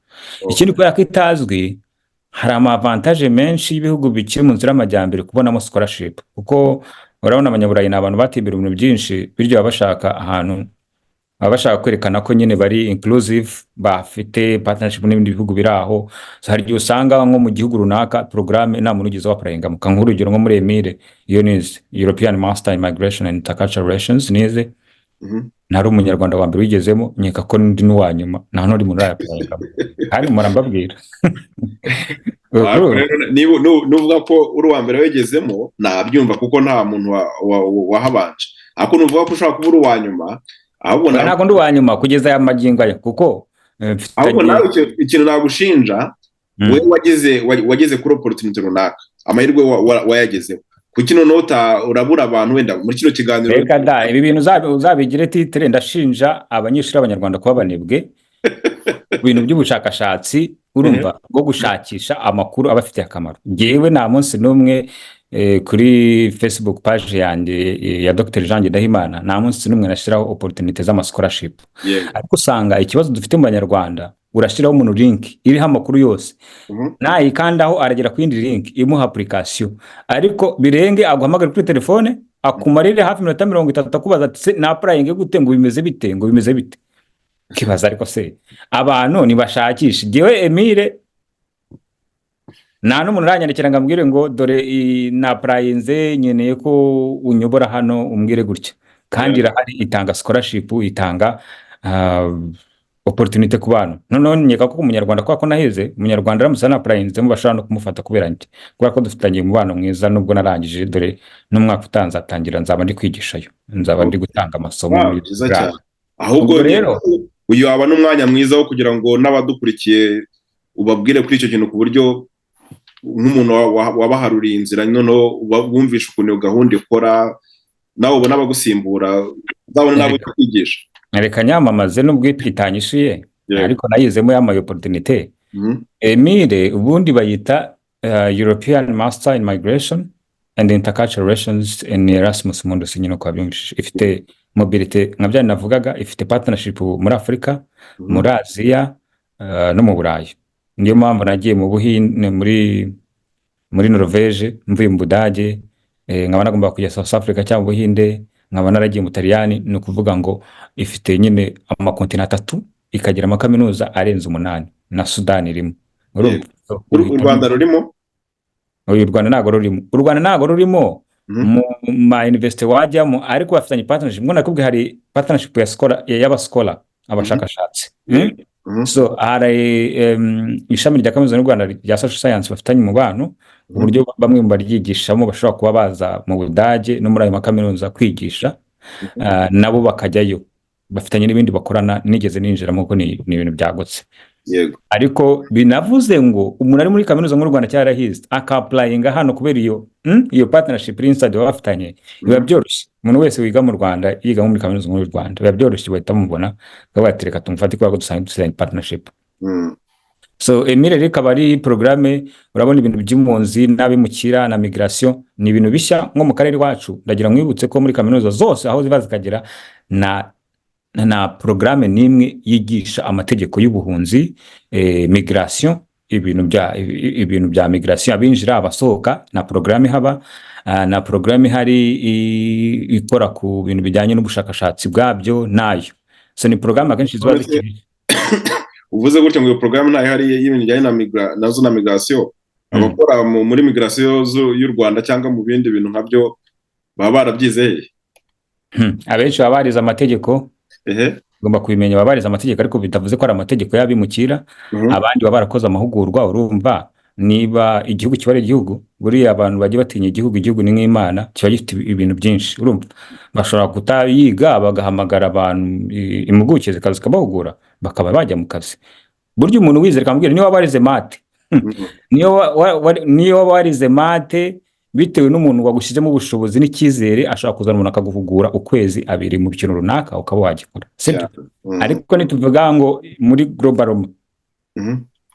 B: Ikindi kubera ko itazwi, hari ama avantage menshi y'ibihugu bikiri mu nzira y'amajyambere kubonamo scholarship, kuko urabona abanyaburayi ni abantu batembera ibintu byinshi, bityo baba bashaka ahantu, baba bashaka kwerekana ko nyine bari inclusive, bafite partnership n'ibindi bihugu biri aho. So hari igihe usanga nko mu gihugu runaka programme nta muntu ugeze wapurayinga, nk'urugero nko muri Emile iyo nize European Master in Migration and Intercultural Relations nize, ntari umunyarwanda wa mbere wigezemo, nkeka ko ndi n'uwa nyuma, nta n'uri muntu urayapurayinga kandi murambabwira.
A: Nuvuga ko uri uwa mbere wigezemo nabyumva kuko nta muntu wahabanje, ariko nuvuga ko ushobora kuba uri uwa nyuma, ahubwo
B: ntabwo ndi uwa nyuma kugeza aya magingo aya, kuko
A: ahubwo nawe ikintu nagushinja, we wageze kuri opportunity runaka, amahirwe wayagezeho, kuki noneho urabura abantu wenda muri kino kiganiro.
B: Reka da ibi bintu uzabigire titre, ndashinja abanyeshuri b'abanyarwanda kuba banebwe ibintu by'ubushakashatsi, urumva, bwo gushakisha amakuru abafitiye akamaro. Ngewe nta munsi n'umwe kuri Facebook page yanjye ya Dr. Jean Ndahimana nta munsi n'umwe nashyiraho opportunity z'ama scholarship. Ariko usanga ikibazo dufite mu banyarwanda, urashyiraho umuntu link iriho amakuru yose, nayikandaho aragera ku yindi link imuha application, ariko birenge aguhamagara kuri telefone akumarire hafi minota 30 akubaza ati na applying gute, ngo bimeze bite, kibaza. Ariko se abantu nibashakisha, jewe Emile nta n'umuntu uranyandikira ngo ambwire ngo dore na applyinze nyeneye ko unyobora hano umbwire gutya, kandi irahari, itanga scholarship, itanga opportunity ku bantu. None nkeka ko umunyarwanda kwa ko naheze, umunyarwanda ramutse na applyinze mubashaka no kumufata kubera nti kubera ko dufitanye umubano mwiza, nubwo narangije, dore n'umwaka utanzatangira nzaba ndi kwigishayo, nzaba ndi gutanga amasomo.
A: Ahubwo rero uyu aba n'umwanya mwiza wo kugira ngo n'abadukurikiye ubabwire kuri icyo kintu, ku buryo nk'umuntu wabaharuriye inzira noneho bumvisha ukuntu iyo gahunda ikora, nawe ubona abagusimbura uzabona nabo kwigisha.
B: Reka nyamamaze nubwo itanyishuye, ariko nayizemo y'amayo opportunity. Emile ubundi bayita European Master in Migration and Intercultural Relations in Erasmus Mundus, nyine ko abyumvise. Ifite mobility nka bya navugaga, ifite partnership muri Afrika, muri Aziya no mu Burayi. Niyo mpamvu nagiye mu Buhinde, muri Norvege, mvuye mu Budage, nkaba nagomba kujya South Africa cyangwa Buhinde, nkaba naragiye mu Taliyani. Ni ukuvuga ngo ifite nyine amakontinent 3, ikagira amakaminuza arenze 8, na Sudani irimo.
A: U Rwanda rurimo?
B: U Rwanda ntago rurimo mu ma university wajyamo, ariko bafitanye partnership. Ngo nakubwiye hari partnership ya y'abaskola, abashakashatsi. So hari ishami rya kaminuza y'u Rwanda rya social science bafitanye umubano, uburyo bamwe mu baryigishamo bashobora kuba baza mu Budage no muri ayo makaminuza kwigisha, nabo bakajyayo, bafitanye n'ibindi bakorana. Nigeze ninjiramo ko ni ibintu byagutse.
A: Yego.
B: Ariko binavuze ngo umuntu ari muri kaminuza y'u Rwanda cyarahize akapplyinga hano kubera iyo partnership inside bafitanye, biba byoroshye. Umuntu wese wiga mu Rwanda, yiga muri kaminuza y'u Rwanda, biba byoroshye bahita mubona babatereka tumufate kubera ko dusangiye partnership. So Emile reka bari programme, urabona ibintu by'impunzi n'abimukira na migration ni ibintu bishya nko mu karere wacu. Ndagira mwibutse ko muri kaminuza zose aho ziba zikagera na programme nimwe yigisha amategeko y'ubuhunzi, migration, ibintu bya migration, abinjira abasohoka, na programme haba, na programme hari ikora ku bintu bijyanye n'ubushakashatsi bwabyo nayo. So ni programme akenshi ziba zikiri.
A: Uvuze gutyo ngo iyo programme nayo hari y'ibintu bijyanye na migration, abakora muri migration y'u Rwanda cyangwa mu bindi bintu nkabyo baba barabyizeye.
B: Abenshi baba barize amategeko, ugomba kubimenya, baba barize amategeko, ariko bitavuze ko ari amategeko y'abimukira. Abandi baba barakoze amahugurwa, urumva niba igihugu kiba ari igihugu, buriya abantu bajya batinya igihugu ni nk'Imana, kiba gifite ibintu byinshi, urumva bashobora kutayiga bagahamagara abantu impuguke zikaza zikabahugura bakaba bajya mu kazi. Burya umuntu wizera kamubwira niyo waba warize mate niyo waba warize mate bitewe n'umuntu wagushyizemo ubushobozi n'icyizere, ashobora kuzana umuntu akaguhugura ukwezi abiri mu kintu runaka ukaba wagikora, sibyo? Ariko nituvuga ngo muri global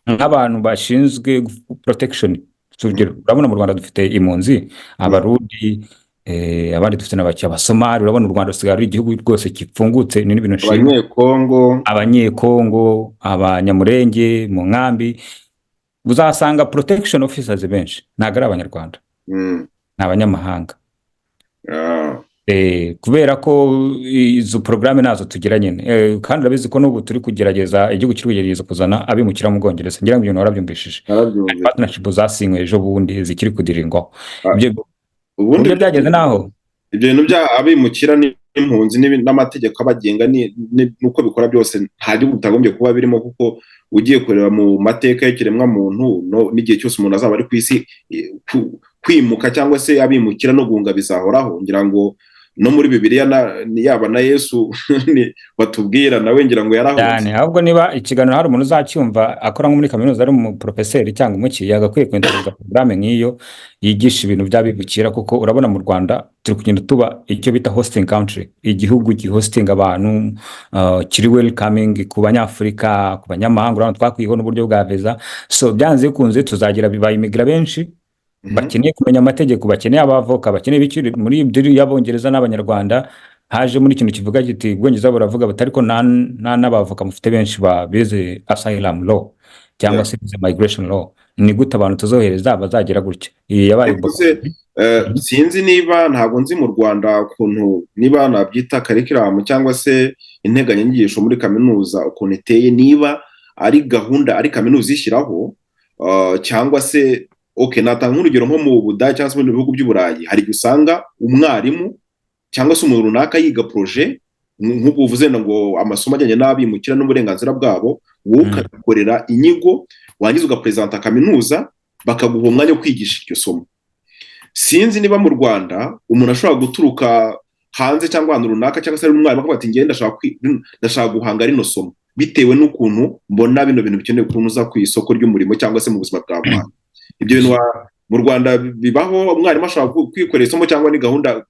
B: nk'abantu bashinzwe protection, urabona mu Rwanda dufite impunzi, Abarundi, abandi dufite n'Abasomali, urabona u Rwanda rusigaye ari igihugu rwose gipfungutse n'ibintu nshimye, Abanyekongo, Abanyamurenge mu nkambi, uzasanga protection officers benshi ntabwo ari Abanyarwanda, ni abanyamahanga. Kubera ko izo porogaramu nazo tugira nyine, kandi urabizi ko n'ubu turi kugerageza, igihugu kiri kugerageza kuzana abimukira mu Bwongereza, ngira ngo ibintu warabyumvishije, partnership zasinywe ejo bundi zikiri kudiringwaho. Ibyo byageze naho
A: ibyo bintu bya abimukira n'impunzi n'amategeko abagenga nuko bikora byose nta gihugu bitagombye kuba birimo, kuko ugiye kureba mu mateka y'ikiremwa muntu n'igihe cyose umuntu azaba ari ku isi, kwimuka cyangwa se abimukira no guhunga bizahoraho. Ngira ngo no muri Bibiliya yaba na Yesu batubwira nawe ngira ngo yarahunze
B: cyane. Ahubwo niba ikiganiro hari umuntu uzacyumva akora nko muri kaminuza ari umuprofeseri cyangwa umuki, yagakwiye kwintereza porogaramu nk'iyo yigisha ibintu by'abimukira, kuko urabona mu Rwanda turi kugenda tuba icyo bita hosting country, igihugu gihosting abantu, kiri welcoming ku Banyafurika, ku banyamahanga. Urabona twakwiyeho n'uburyo bwa visa, so byanze bikunze tuzagira bayimigra benshi bakeneye kumenya amategeko, bakeneye abavoka, bakeneye bikiri muri ibyo y'Abongereza n'Abanyarwanda. Haje muri ikintu kivuga kiti Ubwongereza buravuga bati ariko nta n'abavoka mufite benshi bize asylum law cyangwa se migration law, ni gute abantu tuzohereza bazagira gutya? Iyi yabaye
A: sinzi niba, ntabwo nzi mu Rwanda ukuntu niba nabyita curriculum cyangwa se integanyanyigisho muri kaminuza ukuntu iteye, niba ari gahunda ari kaminuza ishyiraho, cyangwa se natanga nk'urugero nko mu Budage cyangwa se mu bihugu by'Uburayi, hari usanga umwarimu cyangwa se umuntu runaka yiga projet nk'ubu uvuze ngo amasomo ajyanye n'abimukira n'uburenganzira bwabo, wowe ukakorera inyigo, wangiza ugapresenta kaminuza bakaguha umwanya wo kwigisha iryo somo. Sinzi niba mu Rwanda umuntu ashobora guturuka hanze cyangwa ahantu runaka cyangwa se ari umwarimu akavuga ati ngende ndashaka guhanga rino somo, bitewe n'ukuntu mbona bino bintu bikenewe kunoza ku isoko ry'umurimo cyangwa se mu buzima bwa muntu. Ibyo bintu mu Rwanda bibaho, umwarimu ashobora kwikorera isomo cyangwa ni gahunda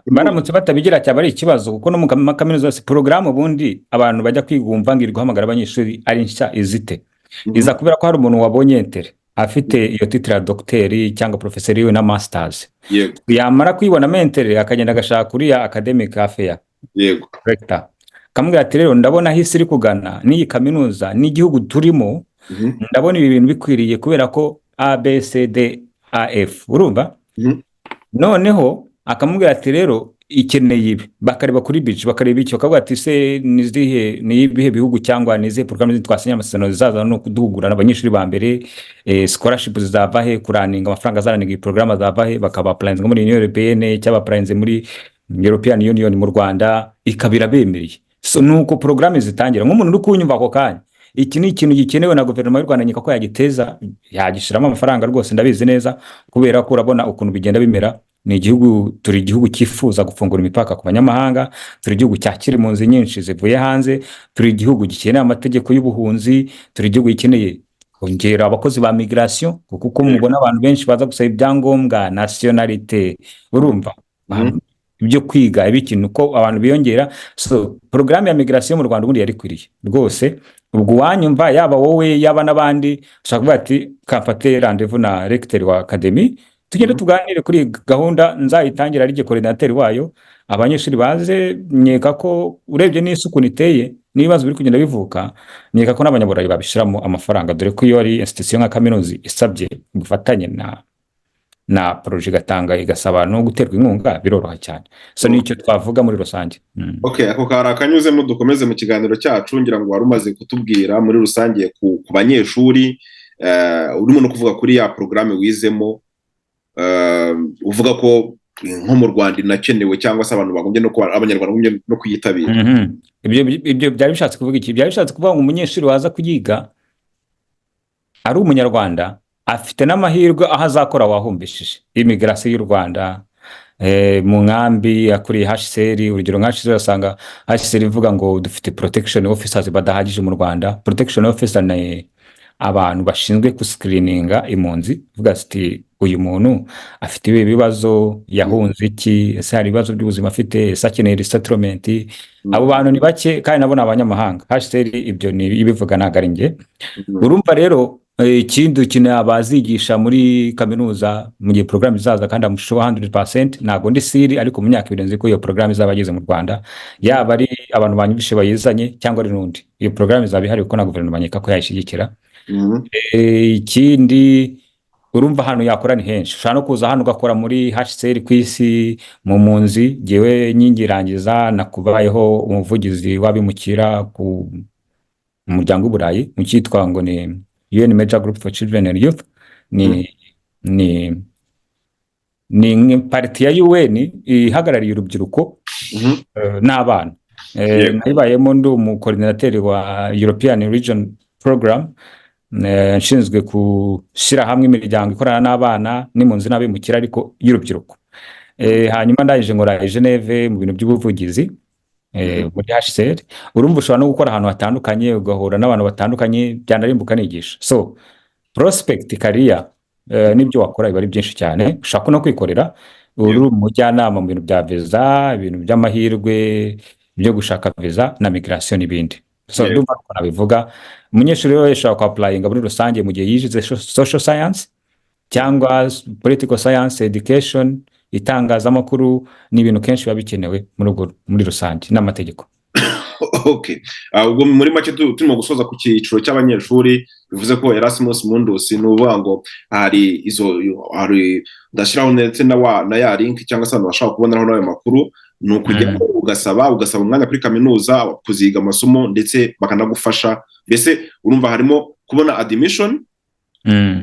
B: baramutse batabigira cyaba ari ikibazo, kuko no mu kaminuza yose porogaramu ubundi abantu bajya kwigumva ngo guhamagara abanyeshuri ari nshya izite iza kubera ko hari umuntu wabonye intere afite iyo titre ya docteur cyangwa professeur yiwe na masters, yamara kwibona mentere akagenda agashaka kuri ya academic affair, corrector kamubwira ati rero ndabona hisi iri kugana n'iyi kaminuza n'igihugu turimo, ndabona ibi bintu bikwiriye kubera ko ABCDAF, urumva? Noneho akamubwira ati rero ikeneye ibi, bakareba kuri beach, bakareba icyo, akavuga ati se ni ibihe bihugu cyangwa nizihe porogaramu twasinya amasezerano zizaza no kuduhugura n'abanyeshuri ba mbere, scholarship zizava he, kuraninga amafaranga azaraninga iyi porogaramu azava he, bakaba applying muri Union Européenne cyangwa applying muri European Union mu Rwanda, ikabira bemereye. So nuko porogaramu zitangira, nk'umuntu uri kunyumva ako kanya iki ni ikintu gikenewe na guverinoma y'u Rwanda, nyika ko yagiteza, yagishiramo amafaranga rwose, ndabizi neza, kubera ko urabona ukuntu bigenda bimera. Ni igihugu, turi igihugu cyifuza gufungura imipaka ku banyamahanga, turi igihugu cyakira impunzi nyinshi zivuye hanze, turi igihugu gikeneye amategeko y'ubuhunzi, turi igihugu gikeneye kongera abakozi ba migration, kuko mubona abantu benshi baza gusaba ibyangombwa nationalite, urumva ibyo kwiga ikintu ko abantu biyongera. So programme ya migration mu Rwanda ubundi yari kwiriye rwose. Ubwo wanyumva yaba wowe yaba n'abandi, ushaka kuvuga ati kamfate rendez-vous na recteur wa academy, tugende tuganire kuri gahunda, nzayitangira ari coordinateur wayo, abanyeshuri baze. Nyeka ko urebye n'isuku niteye n'ibibazo biri kugenda bivuka, nyeka ko n'abanyaburayi babishiramo amafaranga, dore ko iyo ari institution nka kaminuza isabye gufatanye na projet gatanga igasaba no guterwa inkunga, biroroha cyane. So nicyo twavuga muri rusange.
A: Ako kara kanyuzemo dukomeze mu kiganiro cyacu, ngira ngo wari umaze kutubwira muri rusange ku banyeshuri, urimo no kuvuga kuri ya programme wizemo, uvuga ko nko mu Rwanda inakenewe cyangwa se abantu bagombye no kuba abanyarwanda bagombye no kuyitabira.
B: Ibyo byari bishatse kuvuga iki? Byari bishatse kuvuga ngo umunyeshuri waza kuyiga ari umunyarwanda afite n'amahirwe aho azakora wahumbishije imigirasiyo y'u Rwanda, mu nkambi yakuriye HCR. Urugero nka HCR usanga HCR ivuga ngo dufite protection officers badahagije mu Rwanda. Protection officer ni abantu bashinzwe gusikirininga impunzi, uvuga ati uyu muntu afite ibi bibazo, yahunze iki, ese hari ibibazo by'ubuzima afite, ese akeneye resettlement. Abo bantu ni bake kandi nabo ni abanyamahanga. HCR ibyo ni ibivuga ntabwo ari njye. Urumva rero ikindi kintu abazigisha muri kaminuza mu gihe porogaramu izaza, kandi amushoho 100%, ntabwo ndi siri, ariko mu myaka ibiri nzi ko iyo porogaramu izaba igeze mu Rwanda, yaba ari abantu banyubishe bayizanye cyangwa ari n'undi, iyo porogaramu izaba ihari kuko na guverinoma nyeka ko yayishyigikira. Ikindi urumva hano yakora ni henshi, ushobora no kuza hano ugakora muri HCR ku isi mu mpunzi. Jyewe nyingirangiza nakubayeho umuvugizi w'abimukira ku muryango w'Uburayi mu cyitwa ngo ni UN Major Group for Children and Youth. Ni parti ya UN ihagarariye urubyiruko n'abana. Nayibayemo ndi umukoordinateri wa European Region Program, nshinzwe gushyira hamwe imiryango ikorana n'abana n'impunzi n'abimukira ariko y'urubyiruko. Hanyuma ndaje nkora i Geneve mu bintu by'ubuvugizi muri HCR. Urumva ushobora no gukora ahantu hatandukanye, ugahura n'abantu batandukanye, byanarimbuka nigisha. So prospect career n'ibyo wakora biba ari byinshi cyane. Ushaka no kwikorera, uri umujyanama mu bintu bya visa, ibintu by'amahirwe byo gushaka visa na migration n'ibindi. So ndumva ko nabivuga umunyeshuri wese ashobora applyinga muri rusange mu gihe yijize social science cyangwa political science, education, itangazamakuru, n'ibintu kenshi biba bikenewe muri rusange n'amategeko.
A: Okay. Ubwo muri make turimo gusoza ku cyiciro cy'abanyeshuri, bivuze ko Erasmus Mundus n'uvuga ngo hari ndashyiraho ndetse na ya link cyangwa se abantu bashaka kubonaho n'ayo makuru, ni ukujya ugasaba umwanya kuri kaminuza, kuziga amasomo ndetse bakanagufasha. Mbese urumva harimo kubona admission,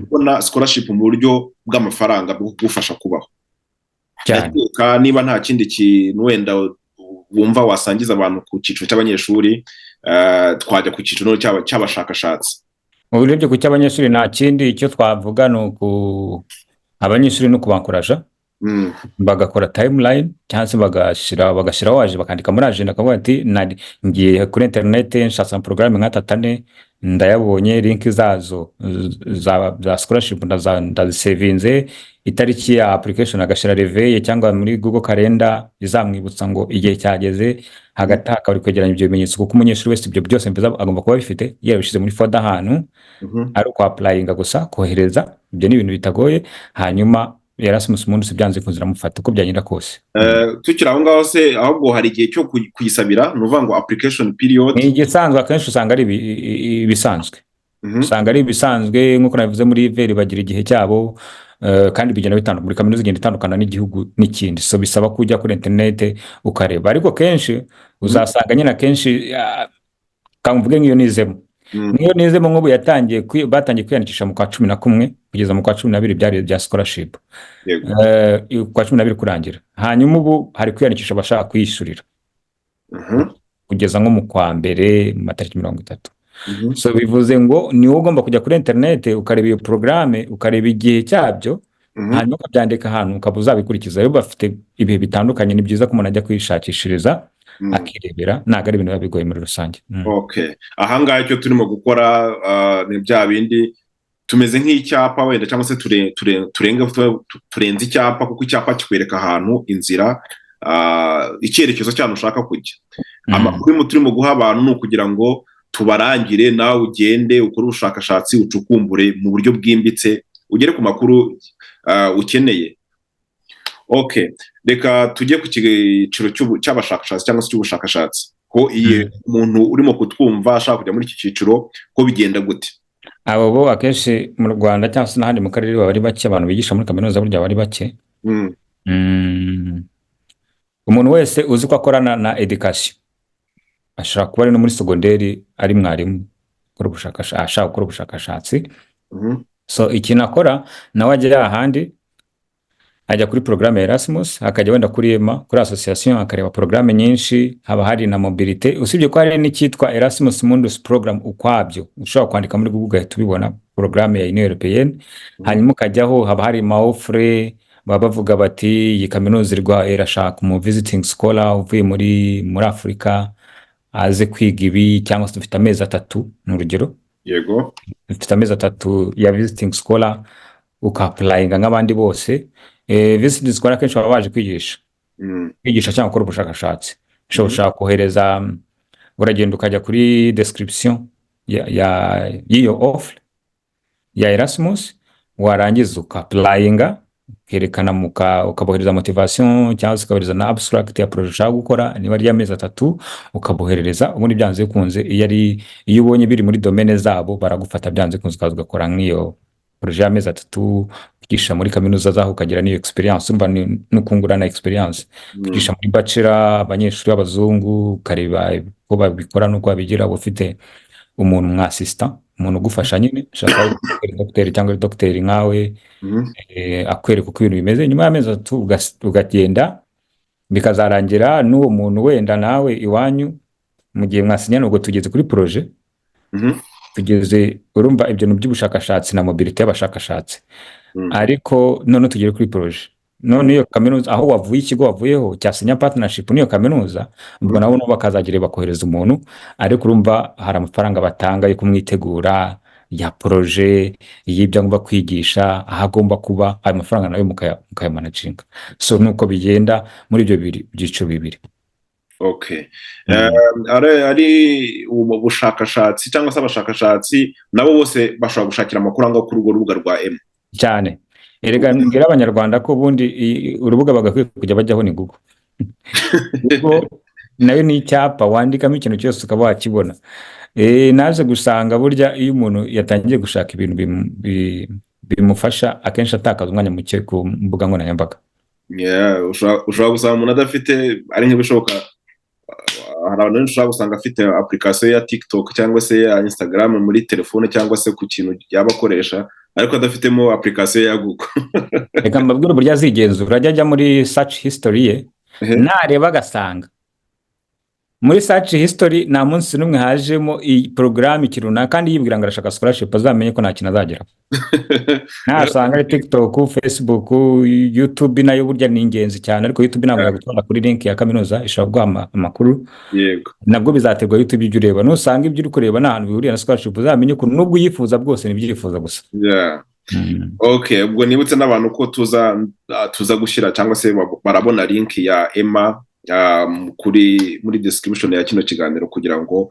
A: kubona scholarship mu buryo bw'amafaranga bwo kugufasha kubaho. Niba nta kindi kintu wenda wumva wasangiza abantu ku cyiciro cy'abanyeshuri, twajya ku cyiciro cy'abashakashatsi.
B: Uburebye ku cy'abanyeshuri nta kindi icyo twavuga ni abanyeshuri no kubankuraja bagakora timeline cyangwa se bagashyiraho waje bakandika muri agenda akavuga ati ngiye kuri internet nshatse porogaramu nka 3 ndayabonye, link zazo za scholarship ndazisevinze, itariki ya application agashyira reveille cyangwa muri Google Calendar izamwibutsa ngo igihe cyageze. Hagati akaba kwegeranya ibyo bimenyetso, kuko umunyeshuri wese ibyo byose agomba kuba bifite yabishyize muri folder ahantu, ari uko applyinga gusa kohereza. Ibyo ni ibintu bitagoye. Hanyuma Erasmus Mundus byanze kunzira mufata uko byanyira kose.
A: Tukira aho ngaho se, ahubwo hari igihe cyo kuyisabira, nuvuga ngo application period.
B: Ni igisanzwe, akenshi usanga ari ibisanzwe. Usanga ari ibisanzwe nk'uko nabivuze muri IVR bagira igihe cyabo, kandi bigenda bitandukana, muri kaminuza igenda itandukana n'igihugu n'ikindi. So bisaba kujya kuri internet ukareba, ariko kenshi uzasanga nyine kenshi kamvuge nk'iyo nizemo. Niyo nizemo nk'ubu batangiye kwiyandikisha mu kwa 11 kugeza mu kwa 12 byari bya scholarship. Kwa 12 kurangira. Hanyuma ubu hari kwiyandikisha bashaka kwiyishurira. Kugeza nko mu kwa mbere mu matariki 30. So bivuze ngo ni wowe ugomba kujya kuri internet ukareba iyo programme, ukareba igihe cyabyo, hanyuma ukabyandika ahantu ukaba uzabikurikiza. Rero bafite ibihe bitandukanye, ni byiza ko umuntu ajya kwishakishiriza akirebera, ntabwo ari ibintu biba bigoye muri rusange.
A: Okay. Ahangaha icyo turimo gukora ni bya bindi tumeze nk'icyapa wenda, cyangwa se turenze icyapa, kuko icyapa kikwereka ahantu, inzira, icyerekezo cy'ahantu ushaka kujya. Amakuru turimo guha abantu ni ukugira ngo tubarangire, nawe ugende ukore ubushakashatsi, ucukumbure mu buryo bwimbitse, ugere ku makuru ukeneye. Okay, reka tujye ku cyiciro cy'abashakashatsi cyangwa se cy'ubushakashatsi. Ko iye umuntu urimo kutwumva ashaka kujya muri iki cyiciro, ko bigenda gute?
B: Abo bo akenshi mu Rwanda cyangwa se n'ahandi mu karere bari bake, abantu bigisha muri kaminuza burya bari bake. Umuntu wese uzi ko akorana na education ashaka kuba ari no muri segonderi ari mwarimu ashaka gukora ubushakashatsi. So ikintu akora nawe ajya ahandi ajya kuri porogaramu ya Erasmus, akajya wenda kuri EMA, kuri association akareba porogaramu nyinshi, haba hari na mobilité, usibye ko hari n'icyitwa Erasmus Mundus program ukwabyo, ushobora kwandika muri Google ugahita ubibona, porogaramu ya Union Européenne. Hanyuma ukajyaho, haba hari ma offre, baba bavuga bati iyi kaminuza irashaka umu visiting scholar uvuye muri Afurika aze kwiga ibi, cyangwa se dufite amezi 3 ni urugero,
A: yego,
B: dufite amezi 3 ya visiting scholar, ukaapurayinga nk'abandi bose. Visiting scholar akenshi baba baje kwigisha cyangwa gukora ubushakashatsi. Ushobora kohereza, uragenda ukajya kuri description y'iyo offer ya Erasmus, warangiza ukaapurayinga, ukerekana ukabohereza motivation cyangwa se ukabohereza na abstract ya projet ushaka gukora, niba ari amezi 3 ukaboherereza. Ubundi byanze bikunze iyo ubonye biri muri domaine zabo baragufata, byanze bikunze ukaza ugakora nk'iyo projet y'amezi 3, kwigisha muri kaminuza zaho ukagira n'iyo experience, umva no kungurana experience, kwigisha muri bachelor abanyeshuri b'abazungu, ukareba ko babikora n'uko babigira, ufite umuntu mw'assistant, umuntu ugufasha nyine, shaka docteur cyangwa docteur nkawe, akwereka uko ibintu bimeze. Nyuma y'amezi 3 ugagenda, bikazarangira n'uwo muntu wenda nawe iwanyu mu gihe mwasinyana, ubwo tugeze kuri projet, tugeze, urumva ibyo ni by'ubushakashatsi na mobilité y'abashakashatsi, ariko none tugere kuri projet, none iyo kaminuza aho wavuye, ikigo wavuyeho cyasinya partnership n'iyo kaminuza, ubwo nabo bakazagira bakohereza umuntu, ariko urumva hari amafaranga batanga yo kumwitegura, ya projet, y'ibyo agomba kwigisha, aho agomba kuba, ayo mafaranga nayo mukayamanaginga. So nuko bigenda muri ibyo byiciro bibiri.
A: Okay. Ari ubushakashatsi cyangwa se abashakashatsi nabo bose bashobora gushakira amakuru aho kuri urwo rubuga rwa EMA
B: cyane. Erega ngira abanyarwanda ko ubundi urubuga bagakwiye kujya bajyaho ni Google. Google nayo ni icyapa wandikamo ikintu cyose ukaba wakibona. Naje gusanga burya iyo umuntu yatangiye gushaka ibintu bimufasha, akenshi atakaza umwanya muke ku mbuga nkoranyambaga.
A: Ushobora gusanga umuntu adafite, ari nk'ibishoboka, hari abantu benshi ushobora gusanga afite application ya TikTok cyangwa se ya Instagram muri telefone cyangwa se ku kintu yaba akoresha, ariko adafitemo application ya Google.
B: Reka mbabwire uburyo azigenzura, ajya muri search history ye, nareba agasanga muri search history nta munsi n'umwe hajemo iyi porogaramu runaka, kandi yibwira ngo arashaka scholarship, azamenye ko nta kintu azageraho. Nasanga ari TikTok, Facebook, YouTube nayo burya ni ingenzi cyane, ariko YouTube ntabwo yagutwara kuri link ya kaminuza, ishobora guha amakuru.
A: Yego,
B: nabwo bizaterwa YouTube ibyo ureba. Nusanga ibyo uri kureba nta hantu bihuriye na scholarship, uzamenye ko nubwo uyifuza bwose nibyifuza gusa.
A: Okay, ubwo nibutse n'abantu ko tuza gushyira cyangwa se barabona link ya EMA muri description ya kino kiganiro, kugira ngo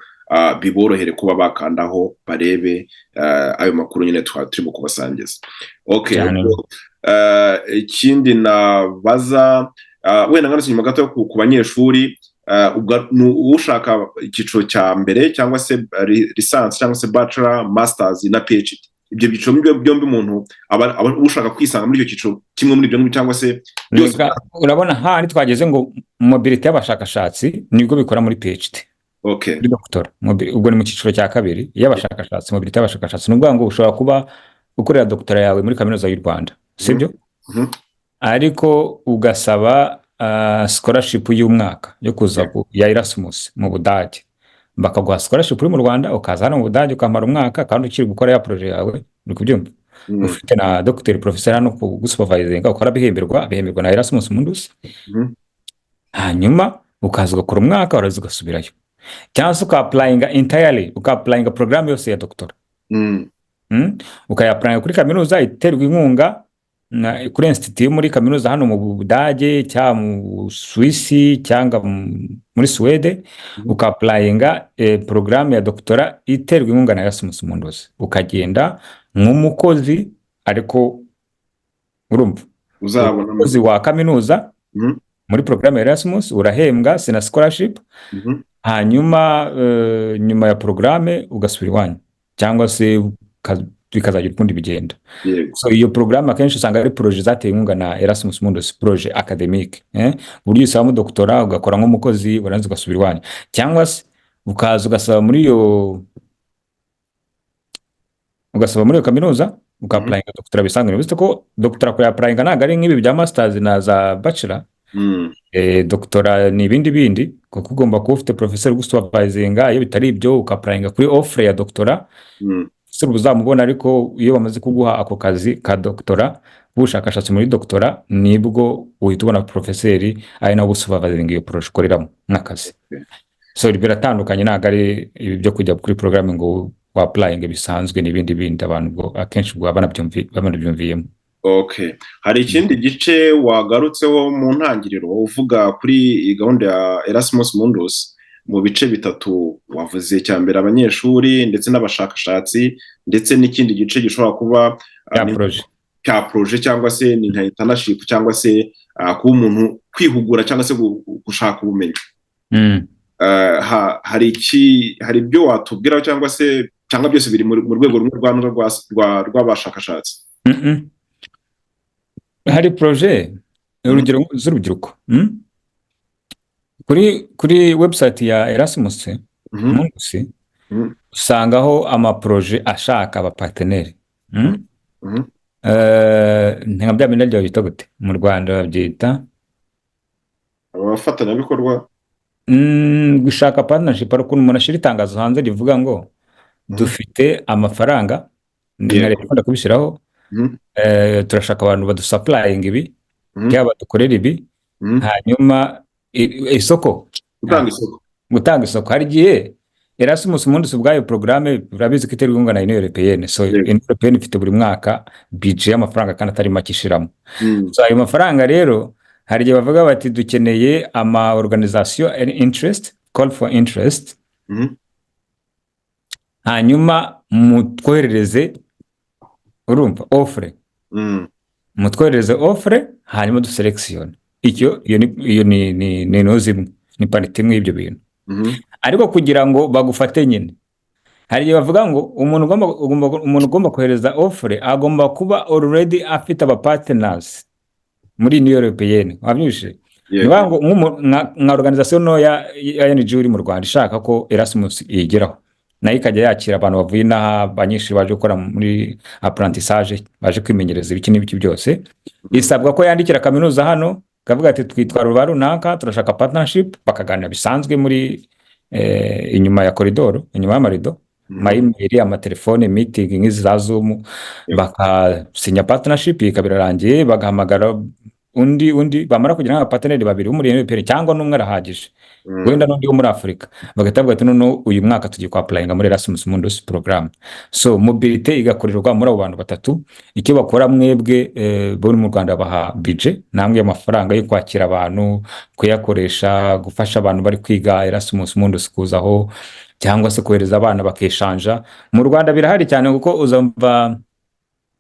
A: biborohere kuba bakandaho barebe ayo makuru nyine turimo kubasangiza. Okay, ikindi nabaza, wenda ngarutse nyuma gato ku banyeshuri, ushaka icyiciro cya mbere cyangwa se lisansi cyangwa se bachelor, masters na PhD, ibyo byiciro byombi umuntu aba ushaka kwisanga muri icyo cyiciro kimwe muri ibyo cyangwa se byose.
B: Urabona handi twageze ngo mobilité y'abashakashatsi nibwo bikora muri PhD.
A: Okay.
B: Muri doctora, ubwo ni mu cyiciro cya kabiri y'abashakashatsi, mobilité y'abashakashatsi. Nubwo ngo ushobora kuba ukorera doctora yawe muri kaminuza y'u Rwanda, sibyo? Ariko ugasaba scholarship y'umwaka yo kuza ya Erasmus mu Budage, bakaguha scholarship uri mu Rwanda, ukaza hano mu Budage ukamara umwaka, kandi ukiri gukora ya projet yawe, uri kubyumva. Ufite na docteur professeur hano kugusupervisinga, ukora bihemberwa na Erasmus Mundus. Hanyuma ukaza ugakora umwaka, waraza ugasubirayo, cyangwa se uka-applyinga entirely, uka-applyinga program yose ya doctora. Ukaya-applyinga kuri kaminuza iterwa inkunga kuri institute muri kaminuza hano mu Budage cyangwa mu Suisse cyangwa muri Swede, uka-applyinga program ya doctora iterwa inkunga na Erasmus Mundus, ukagenda nk'umukozi, ariko urumva uzabona umukozi wa kaminuza muri program ya Erasmus, urahembwa sina scholarship. Hanyuma nyuma ya programme ugasubira iwanyu, cyangwa se bikazagira ukundi bigenda. So iyo programme akenshi usanga ari projet zateye inkunga na Erasmus Mundus, projet academique, buryo usaba mu doctora ugakora nk'umukozi, waranze ugasubira iwanyu, cyangwa se ukaza ugasaba muri iyo kaminuza, ukaprayinga doctora bisanzwe. Bivuze ko doctora kuyaprayinga ntabwo ari nk'ibi bya masters na za bachelor. Doctora ni ibindi bindi kuko ugomba kuba ufite professor gusupervisinga, iyo bitari ibyo ukaprayinga kuri offre ya doctora se uzamubona, ariko iyo bamaze kuguha ako kazi ka doctora ubushakashatsi muri doctora nibwo uhita ubona professeur ari nawe gusupervisinga iyo projet ukoreramo n'akazi. So biratandukanye, ntabwo ari ibi byo kujya kuri programme ngo wa applying bisanzwe n'ibindi bindi abantu akenshi ubwo banabyumviyemo.
A: Okay, hari ikindi gice wagarutseho mu ntangiriro uvuga kuri iyi gahunda ya Erasmus Mundus mu bice bitatu. Wavuze cya mbere abanyeshuri ndetse n'abashakashatsi, ndetse n'ikindi gice gishobora kuba cya projet cyangwa se ni nka internship cyangwa se kuba umuntu kwihugura cyangwa se gushaka ubumenyi. Hari ibyo watubwira cyangwa byose biri mu rwego rumwe rw'abashakashatsi?
B: Hari projet urugero z'urubyiruko kuri website ya Erasmus Mundus usangaho amaproje ashaka abaparteneri. Nka bya bintu bita gute mu Rwanda babyita
A: abafatanyabikorwa,
B: gushaka partnership. Ari ukuntu umuntu ashyira itangazo hanze rivuga ngo dufite amafaranga, nka leta ikunda kubishyiraho, turashaka abantu badusuplying ibi cyangwa badukorera ibi, hanyuma gutanga isoko. Hari igihe Erasmus Mundus ubwayo programme urabizi ko iterwa inkunga na Union Européenne. So Union Européenne ifite buri mwaka budget y'amafaranga kandi atari make ishiramo. So ayo mafaranga rero hari igihe bavuga bati dukeneye ama organisation interest, call for interest, hanyuma mutwoherereze urumva offre, mutwoherereze offre hanyuma du selection. Iyo ni nozimwe, ni parite imwe y'ibyo bintu. Ariko kugira ngo bagufate nyine, hari igihe bavuga ngo umuntu ugomba kohereza offre agomba kuba already afite aba partners muri Union Européenne. Wabyumvise? Niba ngo nka organisation no ya NGO uri mu Rwanda ishaka ko Erasmus yigeraho, nayo ikajya yakira abantu bavuye abanyeshuri baje gukora muri apprentissage, baje kwimenyereza ibiki n'ibiki byose, isabwa ko yandikira kaminuza hano kavuga ati twitwara ruba runaka turashaka partnership, bakaganira bisanzwe muri inyuma ya koridoro, inyuma y'amarido, mayimeri, amatelefone, meeting nk'izi za Zoom, bakasinya partnership ikabirarangiye, bagahamagara undi bamara kugira nk'abaparteneri babiri bo muri Europe cyangwa n'umwe arahagije, wenda n'undi wo muri Afurika, bagatabwa ati none uyu mwaka tugiye kwa applyinga muri Erasmus Mundus program. So mobilité igakorerwa muri abo bantu batatu. Icyo bakora mwebwe bo mu Rwanda baha budget namwe y'amafaranga yo kwakira abantu, kuyakoresha gufasha abantu bari kwiga Erasmus Mundus kuzaho, cyangwa se kohereza abana bakeshanja. Mu Rwanda birahari cyane kuko uzumva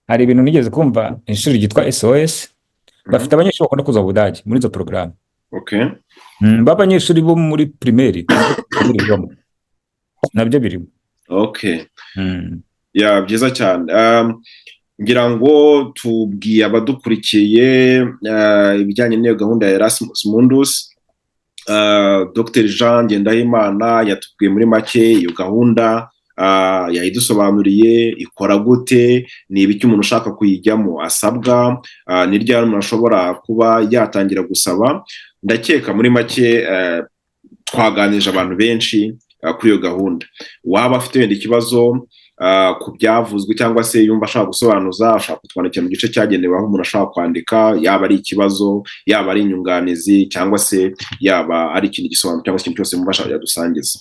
B: hari ibintu nigeze kumva ishuri ryitwa SOS bafite abanyeshuri bakunda kuza mu Budage muri izo program.
A: Okay.
B: Babanyeshuri bo muri primaire nabyo birimo.
A: Okay. Ya byiza cyane. Ngira ngo tubwiye abadukurikiye ibijyanye n'iyo gahunda ya Erasmus Mundus. Dr. Jean Ngendahimana yatubwiye muri make iyo gahunda, yayidusobanuriye ikora gute, ni ibiki umuntu ushaka kuyijyamo asabwa, ni ryari umuntu ashobora kuba yatangira gusaba. Ndakeka muri make twaganije abantu benshi kuri iyo gahunda. Waba afite wenda ikibazo ku byavuzwe cyangwa se yumva ashaka gusobanuza, ashaka kutwandikira mu gice cyagenewe aho umuntu ashaka kwandika, yaba ari ikibazo, yaba ari inyunganizi, cyangwa se yaba ari ikindi gisobanuro cyangwa se ikintu cyose mubasha yadusangiza.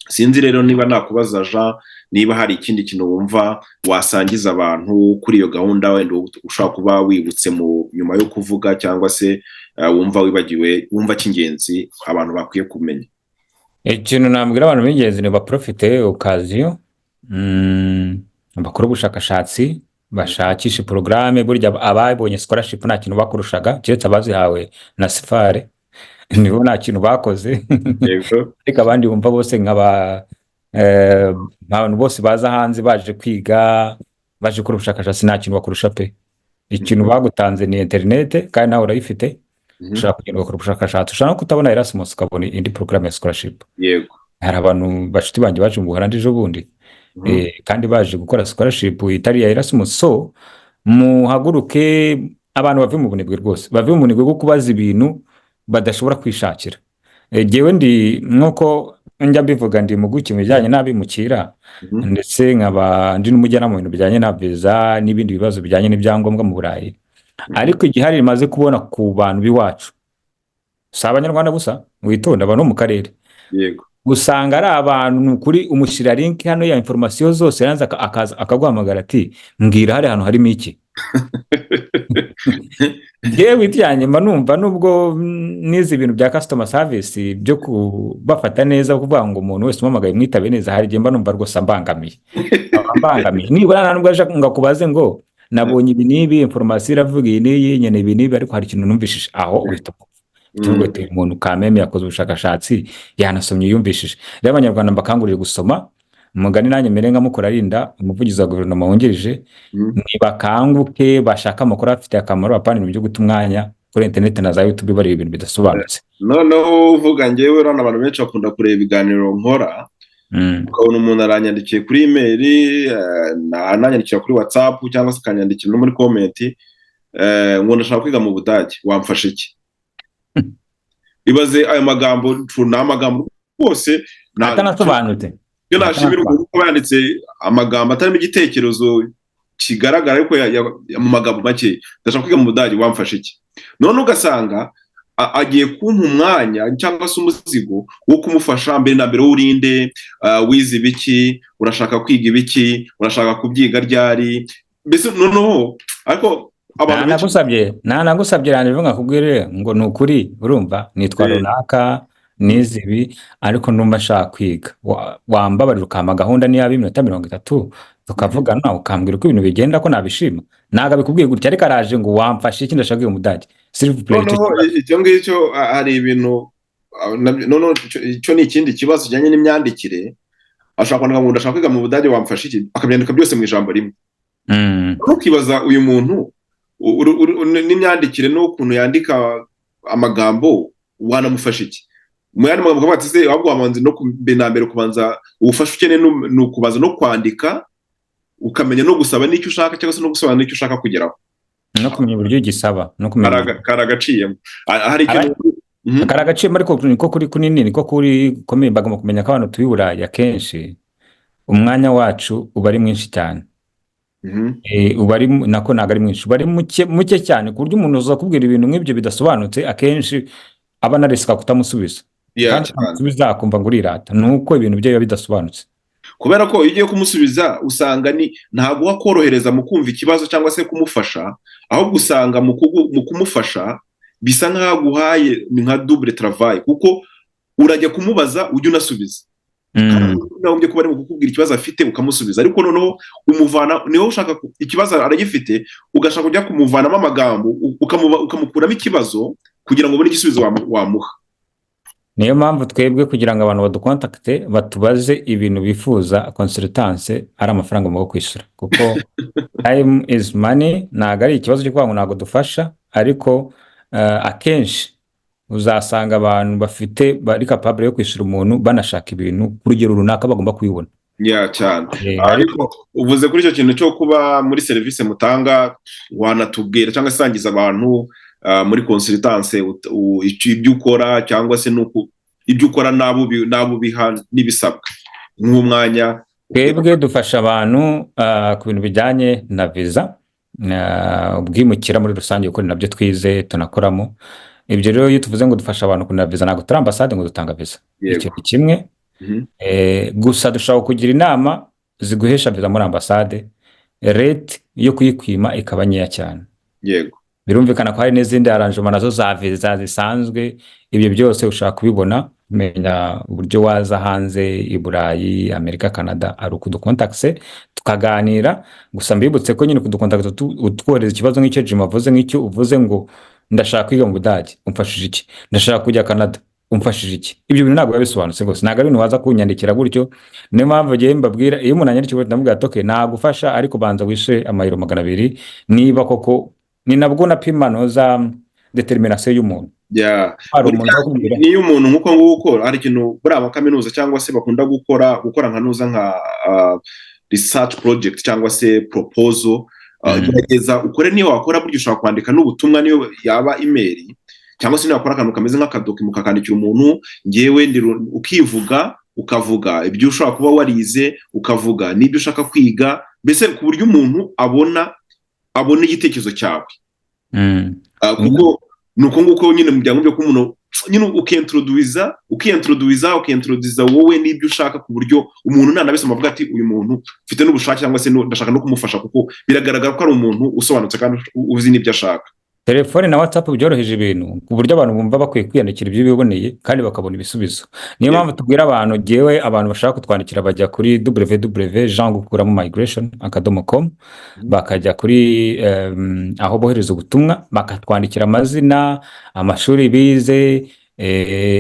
A: Sinzi rero niba nakubaza Jean, niba hari ikindi kintu wumva wasangiza abantu kuri iyo gahunda, wenda ushaka kuba wibutse mu nyuma yo kuvuga, cyangwa se wumva wibagiwe, wumva cy'ingenzi abantu bakwiye kumenya.
B: Ikintu nambwira abantu b'ingenzi ni baprofite occasion, bakora ubushakashatsi, bashakisha programme. Burya ababonye scholarship nta kintu bakurushaga kiretse abazihawe na Sifare, nibo nta kintu bakoze. Ariko abandi bumva bose abantu bose baza hanze baje kwiga, baje gukora ubushakashatsi, nta kintu bakurusha pe. Ikintu bagutanze ni internet kandi nawe urayifite, ushaka kugenda gukora ubushakashatsi. Ushaka no kutabona Erasmus ukabona indi programme ya scholarship.
A: Yego.
B: Hari abantu bashuti banjye baje mu Buholandi ejo bundi, kandi baje gukora scholarship itari iya Erasmus. So muhaguruke, abantu bave mu bunebwe rwose, bave mu bunebwe bwo kubaza ibintu badashobora kwishakira. Jyewe ndi nk'uko njya mbivuga, ndi impuguke mu bijyanye n'abimukira, ndetse nkaba ndi n'umujyanama mu bintu bijyanye na viza n'ibindi bibazo bijyanye n'ibyangombwa mu Burayi. Ariko igihari rimaze kubona ku bantu b'iwacu, si abanyarwanda gusa, witonda abantu bo mu karere,
A: yego
B: usanga ari abantu kuri umushyira link hano ya information zose, yanze akaguhamagara ati mbwira hari hano harimo iki. Yewe ityanjye mba numva, nubwo nizi ibintu bya customer service byo kubafata neza, kuvuga ngo umuntu wese umamagaye mwitabe neza, hari igihe mba numva rwose ambangamiye. Nibura nta nubwo aje ngakubaze ngo nabonye ibi n'ibi, information iravuga iyi n'iyi, nyene ibi n'ibi, ariko hari ikintu numvishije aho uhita tuvuga ati umuntu kameme yakoze ubushakashatsi yanasomye yumvishije. Rero abanyarwanda mbakangurira gusoma, umugani nanjye mbere nkamukora arinda umuvugizi wa guverinoma wungirije, nibakanguke bashaka amakuru afite akamaro, apana ibintu byo guta umwanya kuri internet na za YouTube bareba ibintu bidasobanutse.
A: Noneho uvuga njyewe rero abantu benshi bakunda kureba ibiganiro nkora, ukabona umuntu aranyandikiye kuri email, ananyandikira kuri WhatsApp cyangwa se akanyandikira no muri comment, ngo ndashaka kwiga mu Budage, wamfasha iki? Ibaze ayo magambo, ni amagambo rwose
B: atanasobanutse.
A: Iyo nashimira uko yanditse amagambo atarimo igitekerezo kigaragara, ariko mu magambo make, ndashaka kwiga mu Budage, wamfasha iki? None ugasanga agiye kumpa umwanya cyangwa se umuzigo wo kumufasha mbere na mbere, urinde wize ibiki, urashaka kwiga ibiki, urashaka kubyiga ryari, mbese noneho ariko nagusabye ranje nkakubwire ngo ni ukuri, urumva nitwa runaka nize ibi, ariko numva nshaka kwiga, wambabarira ukampa gahunda niya y'iminota 30 tukavugana, ukambwira uko ibintu bigenda, ko nabishima. Naga bikubwiye gutya, ariko araje ngo wamfashe iki, ndashaka kwiga mu Budage, s'il vous plaît. Icyo ngicyo hari ibintu, icyo ni ikindi kibazo kijyanye n'imyandikire. Ashaka kwandika ngo ndashaka kwiga mu Budage, wamfashe iki, akabyandika byose mu ijambo rimwe. Ukibaza uyu muntu n'imyandikire n'ukuntu yandika amagambo, wanamufasha iki? Mu yandi magambo bati se ahubwo wamanze no mbere kubanza ubufasha ukeneye no kubaza no kwandika, ukamenya no gusaba n'icyo ushaka, cyangwa se no gusobanura n'icyo ushaka kugeraho,
B: no kumenya uburyo gisaba, no kumenya
A: karagaciyemo. Hari ikintu
B: karagaciyemo, ariko niko kuri kunini, niko kuri komeye, bagomba kumenya ko abantu tubi Burayi akenshi umwanya wacu uba ari mwinshi cyane. Uba ari nako ntago ari mwinshi, uba ari muke cyane, ku buryo umuntu uza kubwira ibintu nk'ibyo bidasobanutse, akenshi aba narisika kutamusubiza, kandi kumusubiza akumva ngo urirata, nuko ibintu bye biba bidasobanutse.
A: Kubera ko iyo ugiye kumusubiza usanga ntago wakorohereza mu kumva ikibazo cyangwa se kumufasha, ahubwo usanga mu kumufasha bisa nk'aho aguhaye nka double travail, kuko urajya kumubaza ujya unasubiza, naho ugiye kuba ari mu kukubwira ikibazo afite ukamusubiza, ariko noneho umuvana, niho ushaka ikibazo aragifite, ugashaka kujya kumuvanamo amagambo, ukamukuramo ikibazo kugira ngo ubone igisubizo wamuha.
B: Niyo mpamvu twebwe kugira ngo abantu badukontakte batubaze ibintu bifuza, consultance ari amafaranga mu kwishyura, kuko time is money. Ntago ari ikibazo cyo kuvuga ngo ntago dufasha, ariko akenshi uzasanga abantu bari capable yo kwishyura umuntu banashaka ibintu ku rugero runaka bagomba kubibona.
A: Cyane. Ariko uvuze kuri icyo kintu cyo kuba muri service mutanga, wanatubwira cyangwa se sangiza abantu muri consultance ibyo ukora, cyangwa se nuko ibyo ukora nabo biha n'ibisabwa nk'umwanya.
B: Twebwe dufasha abantu ku bintu bijyanye na visa, ubwimukira muri rusange, kuko nabyo twize tunakoramo. Ibyo rero iyo tuvuze ngo dufasha abantu kuna visa, ntabwo turi ambasade ngo dutanga visa, icyo ni kimwe. Gusa dushobora kugira inama ziguhesha visa muri ambasade, rate yo kuyikwima ikaba nkeya cyane.
A: Yego,
B: birumvikana ko hari n'izindi arrangement nazo za visa zisanzwe. Ibyo byose ushaka kubibona, menya uburyo waza hanze i Burayi, Amerika, Canada, ari ukudukontakse tukaganira. Gusa mbibutse ko nyine kudukontakta utworeza ikibazo nk'icyo Jim avuze, nk'icyo uvuze ngo ndashaka kwiga mu Budage, umfashije iki? Ndashaka kujya Canada, umfashije iki? Ibyo bintu ntabwo bisobanutse rwose, ntabwo ari ibintu waza kunyandikira gutyo. Niyo mpamvu ngiye mbabwira, iyo umuntu anyandikira ndamubwira ati okay, nagufasha, ariko banza wishe amayero 200 niba koko ni nabwo napima no za determination y'umuntu.
A: Yeah.
B: hari umuntu uza kumbwira
A: Niyo umuntu nk'uko nguko hari ikintu buriya amakaminuza cyangwa se bakunda gukora nka nuza nka research project cyangwa se proposal, gerageza ukore, niyo wakora burya ushobora kwandika n'ubutumwa, niyo yaba email cyangwa se niyo wakora akantu kameze nk'akadocument ukakandikira umuntu, ngewe ukivuga, ukavuga ibyo ushobora kuba warize, ukavuga n'ibyo ushaka kwiga, mbese ku buryo umuntu abona igitekerezo cyawe. Kuko nuko nguko nyine mu byangombwa ko umuntu nyine ukiintroduza wowe n'ibyo ushaka, ku buryo umuntu nanabese avuga ati uyu muntu mfite n'ubushake cyangwa se ndashaka no kumufasha, kuko biragaragara ko ari umuntu usobanutse kandi uzi n'ibyo ashaka.
B: telefone na WhatsApp byoroheje ibintu ku buryo abantu bumva bakwiye kwiyandikira ibyo biboneye kandi bakabona ibisubizo. Niyo mpamvu tubwira abantu, ngewe abantu bashaka kutwandikira bajya kuri www.jeangukuramo.migration.com bakajya kuri aho bohereza ubutumwa, bakatwandikira amazina, amashuri bize,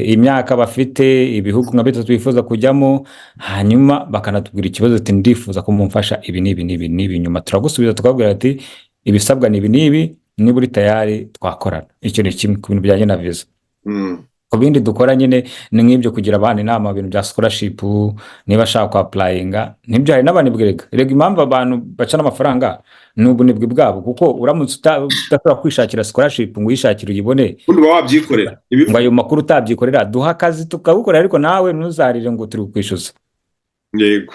B: imyaka bafite, ibihugu nka bitatu bifuza kujyamo, hanyuma bakanatubwira ikibazo ati ndifuza ko mumfasha ibi n'ibi. Nyuma turagusubiza tukabwira ati ibisabwa ni ibi n'ibi, niba uri tayari twakorana. Icyo ni kimwe ku bintu bijyanye na visa. Ku bindi dukora nyine ni nk'ibyo, kugira abana inama, ibintu bya scholarship, niba ashaka ku applyinga nibyo. Hari n'abandi bwirega impamvu abantu bacana amafaranga ni ubunebwe bwabo, kuko uramutse udashobora kwishakira scholarship ngo uyishakire uyibone,
A: uba wabyikorera,
B: ngo ayo makuru utabyikorera, duha akazi tukagukorera, ariko nawe ntuzarire ngo turi kukwishyuza.
A: Yego.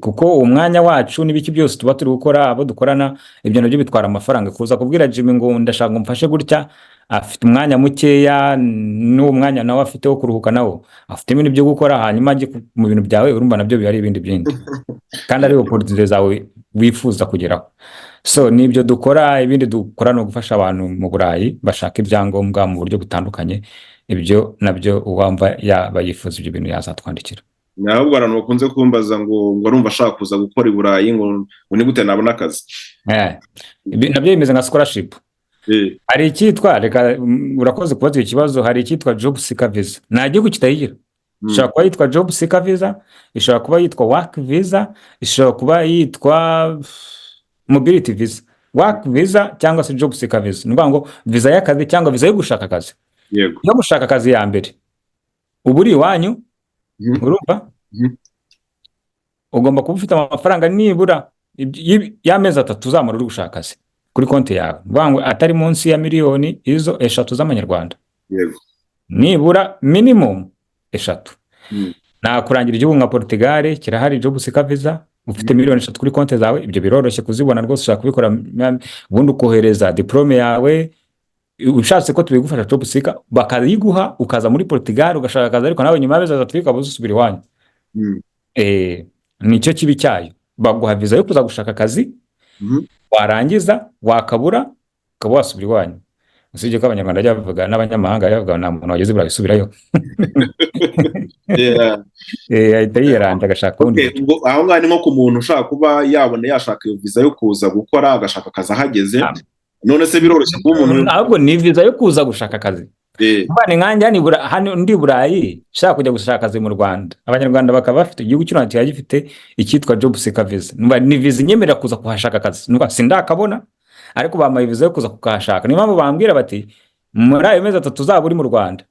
B: Kuko umwanya wacu n'ibiki byose tuba turi gukora, abo dukorana, ibyo nabyo bitwara amafaranga. Kuza kubwira Jimmy ngo ndashaka ngo mfashe gutya, afite umwanya mukeya, n'uwo mwanya nawe afite wo kuruhuka, nawo afite ibintu byo gukora, hanyuma ajye mu bintu byawe, urumva nabyo bihari ibindi byindi kandi ari opportunity zawe wifuza kugeraho. So nibyo dukora. Ibindi dukora no gufasha abantu mu Burayi bashaka ibyangombwa mu buryo butandukanye. Ibyo nabyo uwamva yaba yifuza ibyo bintu yazatwandikira.
A: Nahubwo abantu bakunze kumbaza ngo arumva ashaka kuza gukora i Burayi, ngo ni gute nabona akazi.
B: Nabyo bimeze nka scholarship. Hari icyitwa, reka urakoze kubaza icyo kibazo, hari icyitwa job seeker visa. Nta gihugu kitayigira. Ishobora kuba yitwa job seeker visa, ishobora kuba yitwa work visa, ishobora kuba yitwa mobility visa. Work visa cyangwa se job seeker visa, ni ngo visa y'akazi cyangwa visa yo gushaka akazi.
A: Yego.
B: Yo gushaka akazi ya mbere ubu uri iwanyu, urumva ugomba kuba ufite amafaranga nibura y'amezi 3 uzamara uri gushaka akazi kuri konti yawe, ngo atari munsi ya miliyoni izo 3 z'amanyarwanda.
A: Yego.
B: Nibura minimum 3. Na kurangira igihugu nka Portugal kirahari job seeker visa, ufite miliyoni 3 kuri konti zawe, ibyo biroroshye kuzibona rwose. Ushaka kubikora ubundi ukohereza diplome yawe, ushatse ko tubigufasha job seeker bakayiguha, ukaza muri Portugal ugashaka akazi, ariko nawe nyuma y'amezi 3 ukabuza usubira iwanyu. Nicyo kibi cyayo. Baguha visa yo kuza gushaka akazi, warangiza wakabura ukaba wasubira iwanyu. Usibye ko abanyarwanda bavuga n'abanyamahanga bavuga nta muntu wageze burabisubirayo. Ahita yiranda agashaka undi.
A: Aho ngaho ni nko ku muntu ushaka kuba yabona yashaka iyo visa yo kuza gukora, agashaka akazi ahageze. None se biroroshye kuba umuntu
B: ntabwo ni visa yo kuza gushaka akazi. Mbane nkanjye hano ndi Burayi shaka kujya gushaka akazi mu Rwanda, abanyarwanda bakaba bafite igihugu cy'u Rwanda gifite icyitwa job seeker visa. Ni visa nyemerera kuza kuhashaka akazi, sindakabona, ariko bamaye visa yo kuza kukahashaka. Niyo mpamvu bambwira bati muri ayo mezi 3 uzaba uri mu Rwanda,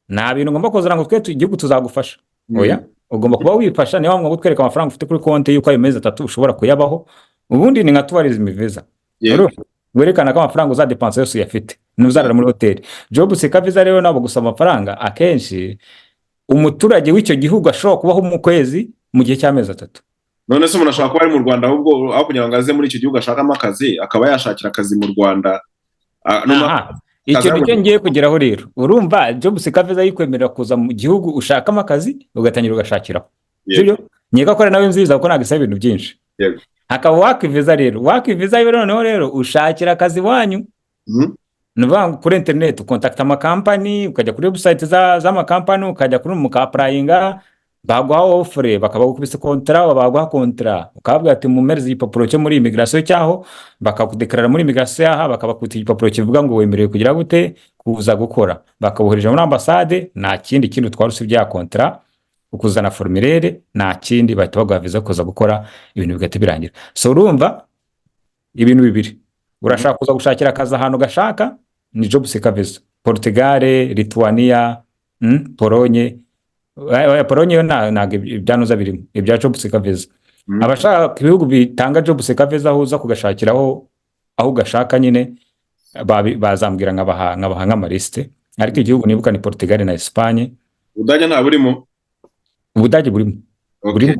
B: nta bintu ngomba kuzana ngo twe igihugu tuzagufasha. Oya, ugomba kuba wifasha. Niyo mpamvu gutwereka amafaranga ufite kuri konti yuko ayo mezi 3 ushobora kuyabaho. Ubundi ni nka tourism visa, werekana ko amafaranga uzadepansa yose uyafite, ntuzarara muri hoteli. Job seeker visa rero nabo gusaba amafaranga, akenshi umuturage w'icyo gihugu ashobora kubaho mu kwezi mu gihe cy'amezi 3.
A: None se umuntu ashaka kuba ari mu Rwanda, ahubwo aho kugira ngo aze muri icyo gihugu ashakamo akazi, akaba yashakira akazi mu Rwanda.
B: Icyo nicyo ngiye kugeraho rero. Urumva job seeker visa yikwemerera kuza mu gihugu ushakamo akazi, ugatangira ugashakiraho. Sibyo? Nyeka ko nawe nziza kuko nagisaba ibintu byinshi.
A: Yego.
B: Hakaba work visa rero. Work visa rero ushakira akazi wanyu. Nuvuga kuri internet ukontakta amakampani, ukajya kuri website z'amakampani, ukajya kuri mukaprayinga, baguha offer, bakabagukubise kontra, baguha kontra, ukababwira ati mumereze igipapuro cyo muri immigration cyaho, bakakudekarara muri immigration yaha, bakabakubita igipapuro kivuga ngo wemerewe kugira gute kuza gukora, bakabohereje muri ambassade. Nta kindi kintu twaruse bya kontra, ukuzana formulaire, nta kindi, bahita baguha visa kuza gukora, ibintu bigahita birangira. So urumva ibintu bibiri, urashaka kuza gushakira akazi ahantu gashaka, ni job seeker visa. Portugal, Lithuania, Polonye. Polonye yo ntabwo ibyanuza birimo ibya job seeker visa. Abashaka ibihugu bitanga job seeker visa aho uza kugashakiraho aho ugashaka nyine bazambwira nkabaha nk'amalisite, ariko igihugu nibuka ni Portugal na Espagne.
A: Ubudage nta burimo?
B: Ubudage burimo.
A: Okay.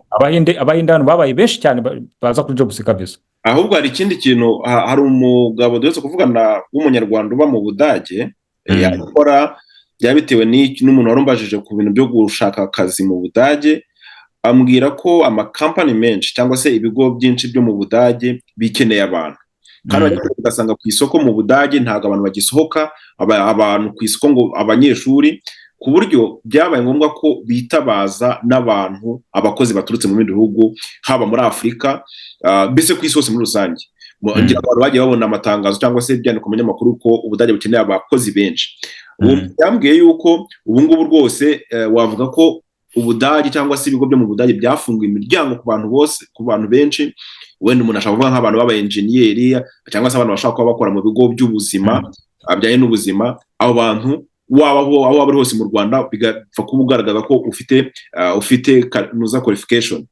B: Abahinde hano babaye benshi cyane baza kuri job seeker visa.
A: Ahubwo hari ikindi kintu, hari umugabo duhetse kuvugana w'umunyarwanda uba mu Budage, yakora byabitewe n'umuntu warumbajije ku bintu byo gushaka akazi mu Budage, ambwira ko amakampani menshi cyangwa se ibigo byinshi byo mu Budage bikeneye abantu, kandi ugasanga ku isoko mu Budage ntabwo abantu bagisohoka, abantu ku isoko ngo abanyeshuri, ku buryo byabaye ngombwa ko bitabaza n'abantu, abakozi baturutse mu bindi bihugu, haba muri Afurika, mbese ku isi hose muri rusange. Ngira abantu bagiye babona amatangazo cyangwa se byandikwa mu binyamakuru ko Ubudage bukeneye abakozi benshi. Yambwiye yuko ubu ngubu rwose wavuga ko Ubudage cyangwa se ibigo byo mu Budage byafunguye imiryango ku bantu bose, ku bantu benshi. Wenda umuntu ashaka kuvuga nk'abantu b'aba engineer cyangwa se abantu bashaka kuba bakora mu bigo by'ubuzima bijyanye n'ubuzima. Abo bantu waba uri hose mu Rwanda bigapfa kuba ugaragaza ko ufite nuza qualification,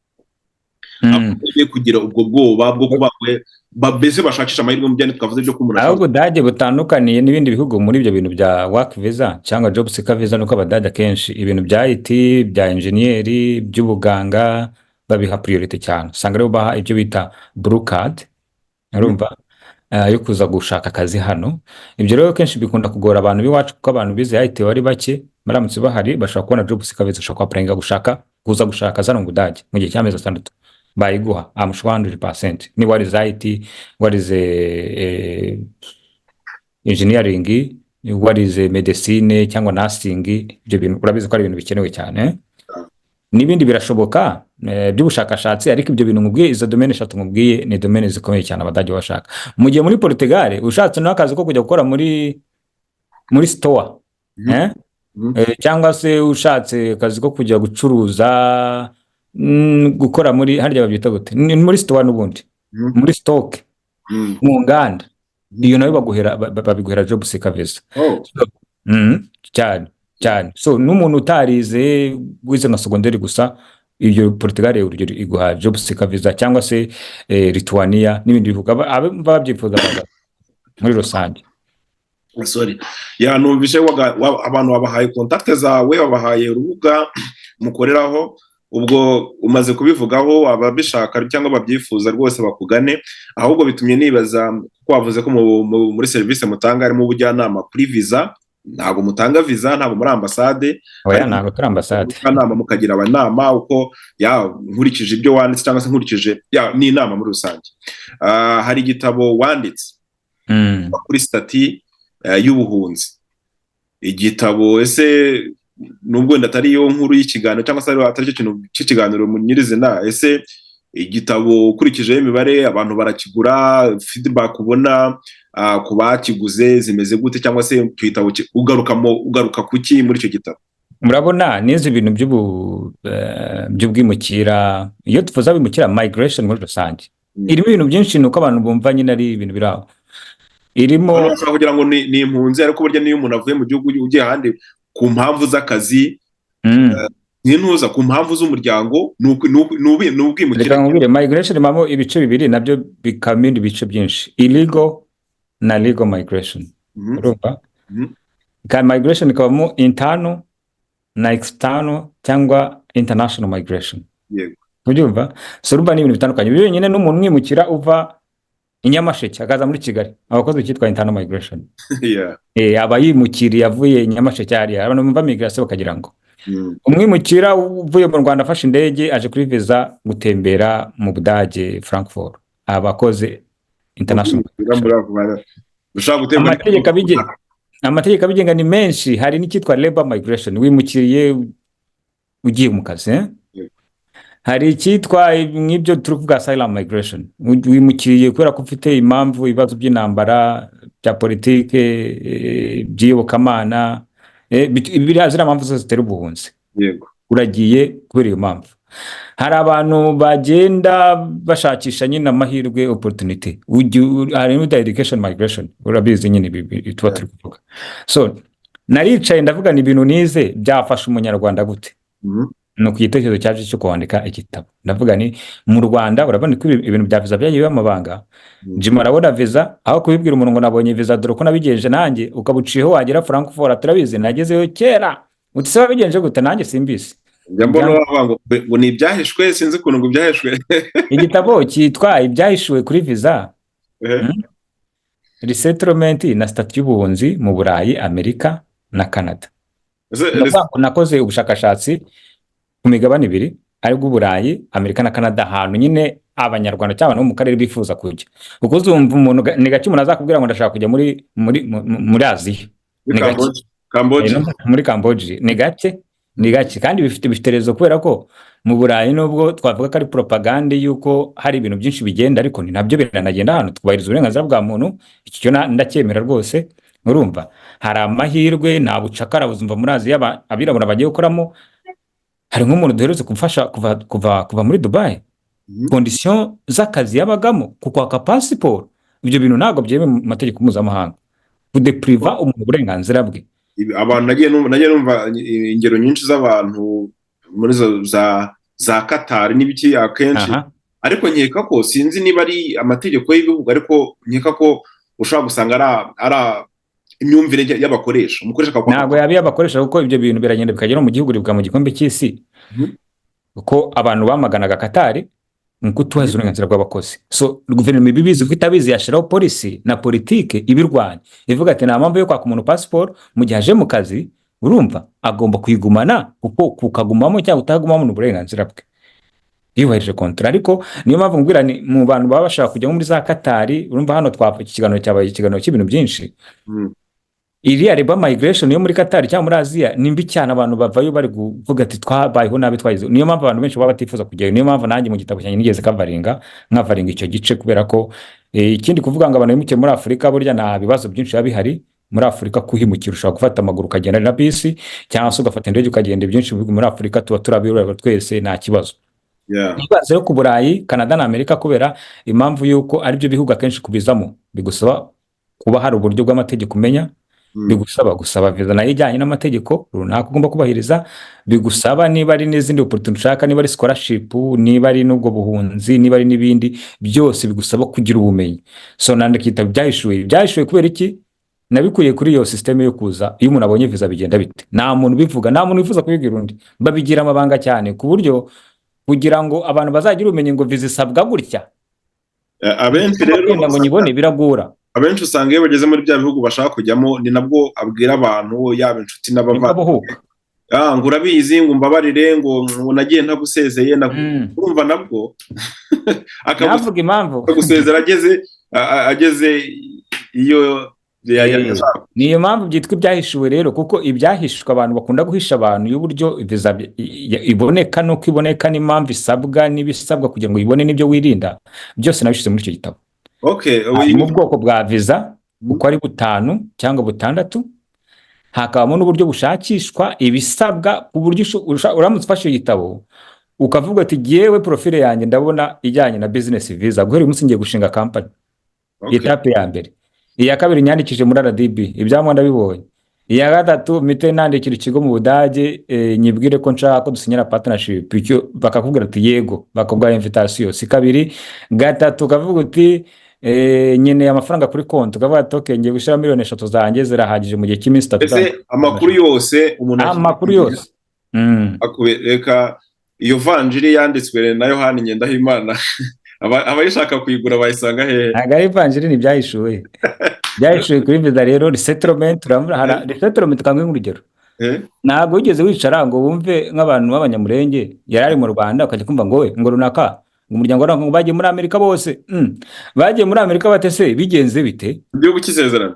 A: kugira ubwo bwoba bwo kuba mbese bashakisha amahirwe mu byane twavuze byo kumuntu.
B: Aho Ubudage butandukaniye n'ibindi bihugu muri ibyo bintu bya work visa cyangwa job seeker visa, nuko Abadage kenshi ibintu bya IT, bya engineer, by'ubuganga babiha priority cyane. Usanga rero baha ibyo bita blue card, urumva, yo kuza gushaka akazi hano. Ibyo rero kenshi bikunda kugora abantu b'iwacu, kuko abantu bize IT bari bake, baramutse bahari bashaka kubona job seeker visa, ushaka applyinga kuza gushaka akazi hano mu Budage mu gihe cy'amezi 6 bayiguha. I'm sure 100%. Ni what is IT, what is engineering, what is medicine cyangwa nursing, ibyo bintu urabizi ko ari ibintu bikenewe cyane. N'ibindi birashoboka by'ubushakashatsi, ariko ibyo bintu nkubwiye, izo domaine 3 nkubwiye ni domaine zikomeye cyane Abadage bashaka. Mu gihe muri Portugal ushatse n'akazi ko kujya gukora muri store, cyangwa se ushatse akazi ko kujya gucuruza, gukora muri harya babyita gute, ni muri store n'ubundi muri stock, mu nganda, iyo nayo babiguhera job seeker visa. cyane. So n'umuntu utarize wize na secondaire gusa, iyo Portugal urugero iguha job seeker visa, cyangwa se Lithuania n'ibindi bivuga babyifuza muri rusange.
A: Sorry, numvise abantu babahaye contact zawe, babahaye urubuga mukoreraho, ubwo umaze kubivugaho, ababishaka cyangwa babyifuza rwose bakugane. Ahubwo bitumye nibaza ko wavuze ko muri service mutanga harimo ubujyanama kuri visa. Ntabwo mutanga visa, ntabwo muri ambassade.
B: Oya, ntabwo turi ambassade.
A: Inama mukagira abanama uko nkurikije ibyo wanditse, cyangwa se nkurikije ni inama muri rusange. Hari igitabo wanditse kuri stati y'ubuhunzi. Igitabo ese nubwo ndatari yo nkuru y'ikiganiro, cyangwa se atari cyo kintu cy'ikiganiro mu nyirizina, ese igitabo ukurikije imibare abantu barakigura, feedback ubona ku bakiguze zimeze gute, cyangwa se twitabo ugaruka kuki muri icyo gitabo?
B: Murabona n'izi bintu by'ubwimukira, iyo tuvuze abimukira, migration muri rusange irimo ibintu byinshi, nuko abantu bumva nyine ari ibintu biraho. Irimo
A: kugira ngo ni impunzi, ariko burya niyo umuntu avuye mu gihugu ugiye ahandi ku mpamvu z'akazi, n'intuza ku mpamvu z'umuryango, n'ubwimukira.
B: Reka nkubwire, migration mamo ibice bibiri, nabyo bikaba ibindi bice byinshi, illegal na legal migration. Urumva? Migration ikabamo internal na external cyangwa international migration.
A: Yego.
B: Ubyumva? So urumva ni ibintu bitandukanye. Bibe nyine n'umuntu mwimukira uva i Nyamasheke akaza muri Kigali, abakozi cyitwa internal migration. Abayimukiriye avuye i Nyamasheke hariya, abantu bumva migration bakagira ngo umwimukira uvuye mu Rwanda afashe indege aje kuri visa gutembera mu Budage Frankfurt, abakoze international migration. Amategeko abigenga ni menshi. Hari n'icyitwa labor migration, wimukiriye ugiye mu kazi. Hari icyitwa nk'ibyo turi kuvuga asylum migration, wimukiriye kubera ko ufite impamvu, ibibazo by'intambara, bya politike, by'iyobokamana, ziriya mpamvu zose zitera ubuhunzi.
A: Yego.
B: Uragiye kubera iyo mpamvu. Hari abantu bagenda bashakisha nyine amahirwe, opportunity. Hari n'uda education migration, urabizi nyine tuba turi kuvuga. So naricaye ndavuga ni ibintu nize byafasha umunyarwanda gute.
A: Mhm.
B: Ni ku gitekerezo cyaje cyo kwandika igitabo, ndavuga ni mu Rwanda urabona ko ibintu bya viza byagiye amabanga.
A: Mhm.
B: Jim arabona viza, aho kubibwira umuntu ngo nabonye viza dore ko nabigenje nanjye, ukabuciyeho wagera Frankfurt turabizi nagezeyo kera, uti se wabigenje gute? Nanjye simbizi.
A: njya mbona bavuga ngo ni ibyahishwe, sinzi ukuntu ngo ibyahishwe.
B: Igitabo cyitwa ibyahishuwe kuri viza, resettlement na statut y'ubuhunzi mu Burayi, Amerika na Canada. Nakoze ubushakashatsi ku migabane ibiri aribwo Burayi, Amerika na Canada, ahantu nyine abanyarwanda cyangwa no mu karere bifuza kujya. Kuko uzumva umuntu ni gake umuntu azakubwira ngo ndashaka kujya muri Aziya, muri Cambodia, ni gake kandi bifite rezo, kubera ko mu Burayi nubwo twavuga ko ari propagande yuko hari ibintu byinshi bigenda, ariko ni nabyo biranagenda hano, twubahiriza uburenganzira bwa muntu, iki cyo ndacyemera rwose. Urumva hari amahirwe, nta bucakara buzumva muri Aziya abirabura bagiye gukoramo. Hari nk'umuntu duherutse kumfasha kuva muri Dubai, kondisiyo z'akazi yabagamo, kukwaka pasiporo, ibyo bintu ntabwo byemewe mu mategeko mpuzamahanga, kudepriva umuntu uburenganzira bwe.
A: Abantu nagiye numva ingero nyinshi z'abantu muri za Qatar n'ibiki akenshi, ariko nkeka ko sinzi niba ari amategeko y'ibihugu, ariko nkeka ko ushobora gusanga ari imyumvire y'abakoresha,
B: ntabwo yabi y'abakoresha, kuko ibyo bintu biragenda bikagera mu gihugu, rivuga mu gikombe cy'isi kuko abantu bamaganaga Qatar ngo utuhaze uburenganzira bw'abakozi. So guverinoma ibibizi ko itabizi, yashiraho polisi na politike ibirwanya, ivuga ati nta mpamvu yo kwaka umuntu passport mu gihe aje mu kazi. Urumva agomba kuyigumana, kuko kukagumamo cyangwa utagumamo uburenganzira bwe, yubahirije kontra. Ariko niyo mpamvu ngwira ni mu bantu baba bashaka kujya muri za Qatar. Urumva hano twapfa ikiganiro cyabaye ikiganiro cy'ibintu byinshi. Iriya riba migration yo muri Qatar cyangwa muri Aziya ni mbi cyane, abantu bavayo bari kuvuga ati twabayeho nabi twagize. Niyo mpamvu abantu benshi baba batifuza kujyayo. Niyo mpamvu nanjye mu gitabo cyanjye nigeze nkavaringa icyo gice, kubera ko ikindi kuvuga ngo abantu bimukiye muri Afurika, burya nta bibazo byinshi biba bihari muri Afurika. Kuhimukira ushobora gufata amaguru ukagenda na bisi, cyangwa se ugafata indege ukagenda. Byinshi muri Afurika tuba turabireba twese, nta kibazo. Ibaze yo ku Burayi, Canada na Amerika, kubera impamvu yuko ari byo bihugu akenshi kubizamo bigusaba kuba hari uburyo bw'amategeko umenya, bigusaba viza nayo ijyanye n'amategeko runaka ugomba kubahiriza, bigusaba niba ari n'izindi opportunity ushaka, niba ari scholarship, niba ari n'ubwo buhunzi, niba ari n'ibindi byose bigusaba kugira ubumenyi. So nandikita byahishuwe kubera iki? Nabikuye kuri iyo systeme yo kuza, iyo umuntu abonye viza bigenda bite, nta muntu bivuga, nta muntu wifuza kubibwira undi, babigira amabanga cyane, ku buryo kugira ngo abantu bazagira ubumenyi ngo viza isabwa gutya,
A: abenshi rero
B: ngo nyibone biragora.
A: Abenshi usanga iyo bageze muri bya bihugu bashaka kujyamo, ni nabwo abwira abantu, yaba inshuti n'abavandimwe, ngo urabizi, ngo mbabarire, ngo nagiye ntagusezeye, urumva nabwo
B: akavuga impamvu
A: akagusezera ageze iyo
B: niyo mpamvu byitwa ibyahishuwe rero, kuko ibyahishwe abantu bakunda guhisha abantu y'uburyo viza iboneka, nuko iboneka, n'impamvu isabwa n'ibisabwa kugira ngo ibone, n'ibyo wirinda byose nabishyize muri icyo gitabo. Mu bwoko bwa viza uko ari 5 cyangwa 6, hakabamo n'uburyo bushakishwa ibisabwa, ku buryo uramutse ufashe igitabo ukavuga ati yewe profile yanjye ndabona ijyanye na business visa, guhera umunsi ngiye gushinga company. Etape ya mbere. Iya kabiri nyandikije muri RDB, ibyamwe ndabibonye. Iya gatatu mite nandikira ikigo mu Budage, nyibwire ko nshaka ko dusinyira partnership, icyo bakakubwira ati yego, bakubwira invitation. Si kabiri gatatu kavuga uti nyene amafaranga kuri konti, ukavuga ati okay ngiye gushira miliyoni 3 zanjye zirahagije mu gihe cy'iminsi 3.
A: Ese amakuru yose umuntu reka iyo vanjiri yanditswe na Yohani Ngendahimana abayishaka kuyigura bayisanga hehe?
B: Agari vanjiri ni byahishuwe. Byahishuwe kuri viza rero. Resettlement, resettlement kangwe nk'urugero, ntabwo wigeze wicara ngo wumve nk'abantu b'abanyamurenge yarari mu Rwanda ukajya kumva ngo we ngo runaka umuryango wangu bagiye muri Amerika bose. Bagiye muri Amerika batese bigenze bite?
A: Mu gihugu cy'isezerano.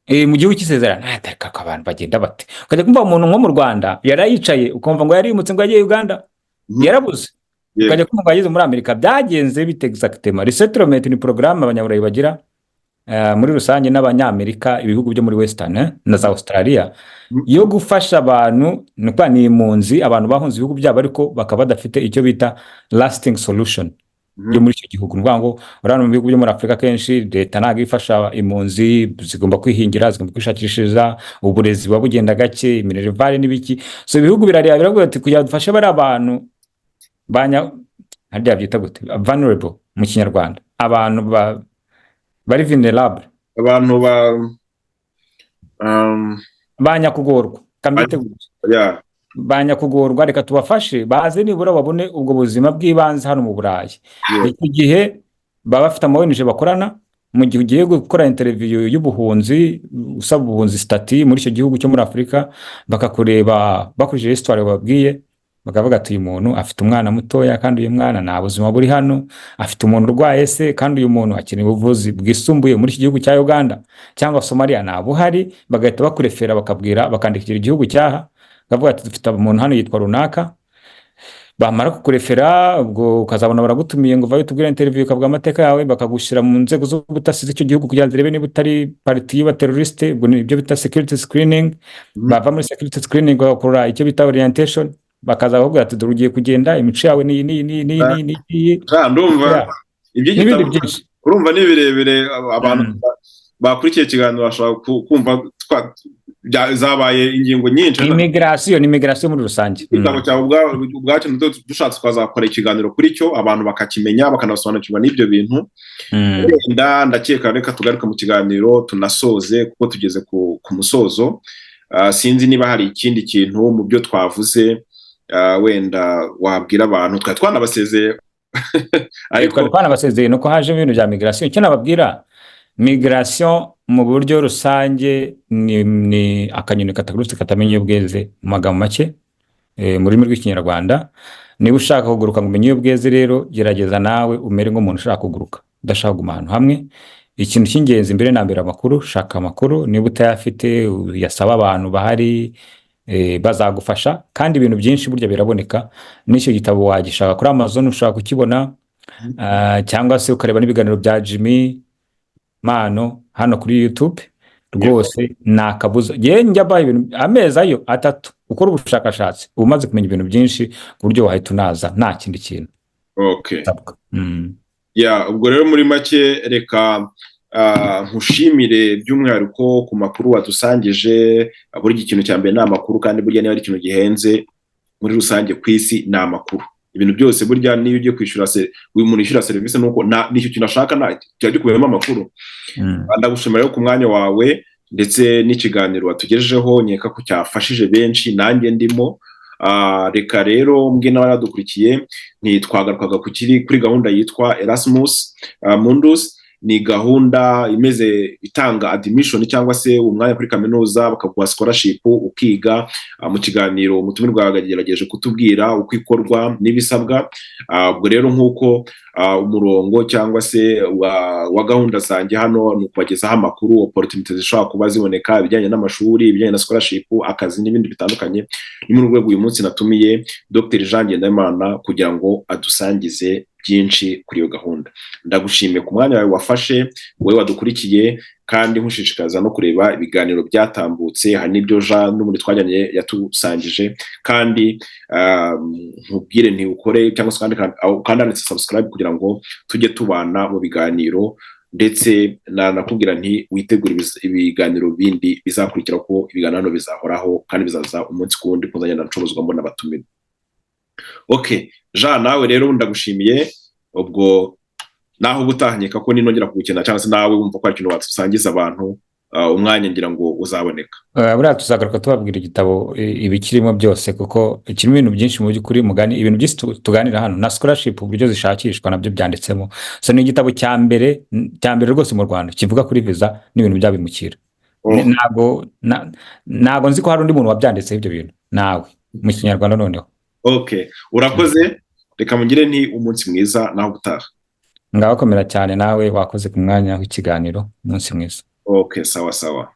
B: Mu gihugu cy'isezerano ntataka ko abantu bagenda bate. Ukajya kumva umuntu nko mu Rwanda yarayicaye ukumva ngo yarimutse ngo agiye Uganda, yarabuze. Ukajya kumva ageze muri Amerika. Byagenze bite exactement? Resettlement ni programme abanyaburayi bagira muri rusange n'abanyamerika, ibihugu byo muri Western na za Australia, yo gufasha abantu ni impunzi, abantu bahunze ibihugu byabo ariko bakaba badafite icyo bita lasting solution. yo muri icyo gihugu. Ni ukuvuga ngo urabona mu bihugu byo muri Afurika kenshi leta ntabwo ifasha impunzi, zigomba kwihingira, zigomba kwishakishiriza, uburezi buba bugenda gake, minerivare n'ibiki. So ibihugu birareba biravuga ati kugira ngo dufashe bari abantu harya byita gute, vulnerable mu kinyarwanda, abantu bari vulnerable,
A: abantu
B: banyakugorwa kamite
A: yeah.
B: banyakugorwa, reka tubafashe baze nibura babone ubwo buzima bw'ibanze hano mu Burayi.
A: Yeah.
B: Iki gihe baba bafite amawenije bakorana, mu gihe ugiye gukora interview y'ubuhunzi, usaba ubuhunzi stati muri icyo gihugu cyo muri Afurika, bakakureba bakurikije histoire babwiye, bakavuga ati uyu muntu afite umwana mutoya kandi uyu mwana nta buzima buri hano, afite umuntu urwaye se kandi uyu muntu akeneye ubuvuzi bwisumbuye muri iki gihugu cya Uganda cyangwa Somalia nta buhari, bagahita bakurefera bakandikira igihugu cyaha, bakavuga ati dufite umuntu hano yitwa runaka, bamara kukurefera ubwo ukazabona baragutumiye ngo vayo tubwire interview, ukavuga amateka yawe, bakagushyira mu nzego z'ubutasi z'icyo gihugu kugira ngo zirebe niba utari parti y'abateroriste, ubwo nibyo bita security screening. Bava muri security screening bagakora icyo bita orientation, bakaza bakubwira ati dore ugiye kugenda, imico yawe ni
A: ndumva
B: n'ibindi byinshi.
A: urumva ni birebire, abantu bakurikiye ikiganiro bashobora kumva zabaye ingingo nyinshi.
B: Immigration muri rusange.
A: Igitabo cyawe ubwacyo dushatse twazakora ikiganiro kuri cyo, abantu bakakimenya bakanasobanukirwa n'ibyo bintu. Ndakeka reka tugaruka mu kiganiro tunasoze kuko tugeze ku musozo. Sinzi niba hari ikindi kintu mu byo twavuze wenda wabwira abantu. Twari twanabasezeye
B: ariko twanabasezeye nuko haje ibintu bya migration. Icyo nababwira, migration mu buryo rusange ni akanyoni katagurutse katamenye ubweze, mu magambo make mu rurimi rw'ikinyarwanda. Niba ushaka kuguruka ngo umenye ubweze rero, gerageza nawe umere nk'umuntu ushaka kuguruka, udashaka kuguma ahantu hamwe. Ikintu cy'ingenzi mbere na mbere amakuru, shaka amakuru. Niba utayafite yasaba abantu bahari bazagufasha, kandi ibintu byinshi burya biraboneka. N'icyo gitabo wagishaka kuri Amazon, ushaka kukibona, cyangwa se ukareba n'ibiganiro bya Jimmy Mano hano kuri YouTube. Rwose nakabuza njya baye ibintu amezi ayo 3 ukora ubushakashatsi, umaze kumenya ibintu byinshi ku buryo wahita unaza nta kindi kintu.
A: Okay. Ubwo rero muri make reka nkushimire by'umwihariko ku makuru wadusangije. Buri ikintu cya mbere ni amakuru, kandi burya niba ari ikintu gihenze muri rusange ku isi ni amakuru. Ibintu byose burya niyo ugiye kwishyura uyu muntu yishyura serivisi nuko nicyo kintu ashaka cyajya gikubiyemo amakuru. Ndagushimira rero ku mwanya wawe ndetse n'ikiganiro watugejejeho, nkeka ko cyafashije benshi, nanjye ndimo. Reka rero mbwe n'abadukurikiye ntitwagarukaga kuri gahunda yitwa Erasmus Mundus. Ni gahunda imeze itanga admission cyangwa se umwanya kuri kaminuza, bakaguha scholarship ukiga. Mu kiganiro umutumirwa yagerageje kutubwira uko ikorwa n'ibisabwa. Ubwo rero nk'uko umurongo cyangwa se wa gahunda zanjye hano ni ukubagezaho amakuru, opportunities zishobora kuba ziboneka, ibijyanye n'amashuri, ibijyanye na scholarship, akazi n'ibindi bitandukanye. Ni mu rwego uyu munsi natumiye Dr. Jean Ngendahimana kugira ngo adusangize byinshi kuri iyo gahunda. Ndagushimiye ku mwanya wawe wafashe, wowe wadukurikiye, kandi nkushishikaza no kureba ibiganiro byatambutse. Hari n'ibyo Jean n'umuntu twajyanye yatusangije, kandi nkubwire ntiukore cyangwa se kandi anditse subscribe kugira ngo tujye tubana mu biganiro, ndetse nakubwira nti witegura ibiganiro bindi bizakurikira, ko ibiganiro bizahoraho kandi bizaza umunsi ku wundi kuzagenda ncuruzwamo n'abatumire. Okay, Jean nawe rero ndagushimiye. Ubwo naho ubutahanyeka ko ninongera kugukena cyangwa se nawe wumva ko ari ikintu watusangiza abantu, umwanya ngira ngo uzaboneka. Buriya
B: tuzagaruka tubabwira igitabo ibikirimo byose, kuko kirimo ibintu byinshi mu by'ukuri mugani, ibintu byinshi tuganira hano na scholarship uburyo zishakishwa nabyo byanditsemo. So ni igitabo cya mbere rwose mu Rwanda kivuga kuri visa n'ibintu byabimukira. Ntago nzi ko hari undi muntu wabyanditseho ibyo bintu nawe mu Kinyarwanda noneho.
A: Okay, urakoze. Reka mugire nti umunsi mwiza naho gutaha.
B: Ngaho komera cyane nawe, wakoze ku mwanya w'ikiganiro. Umunsi mwiza.
A: Okay, sawa sawa.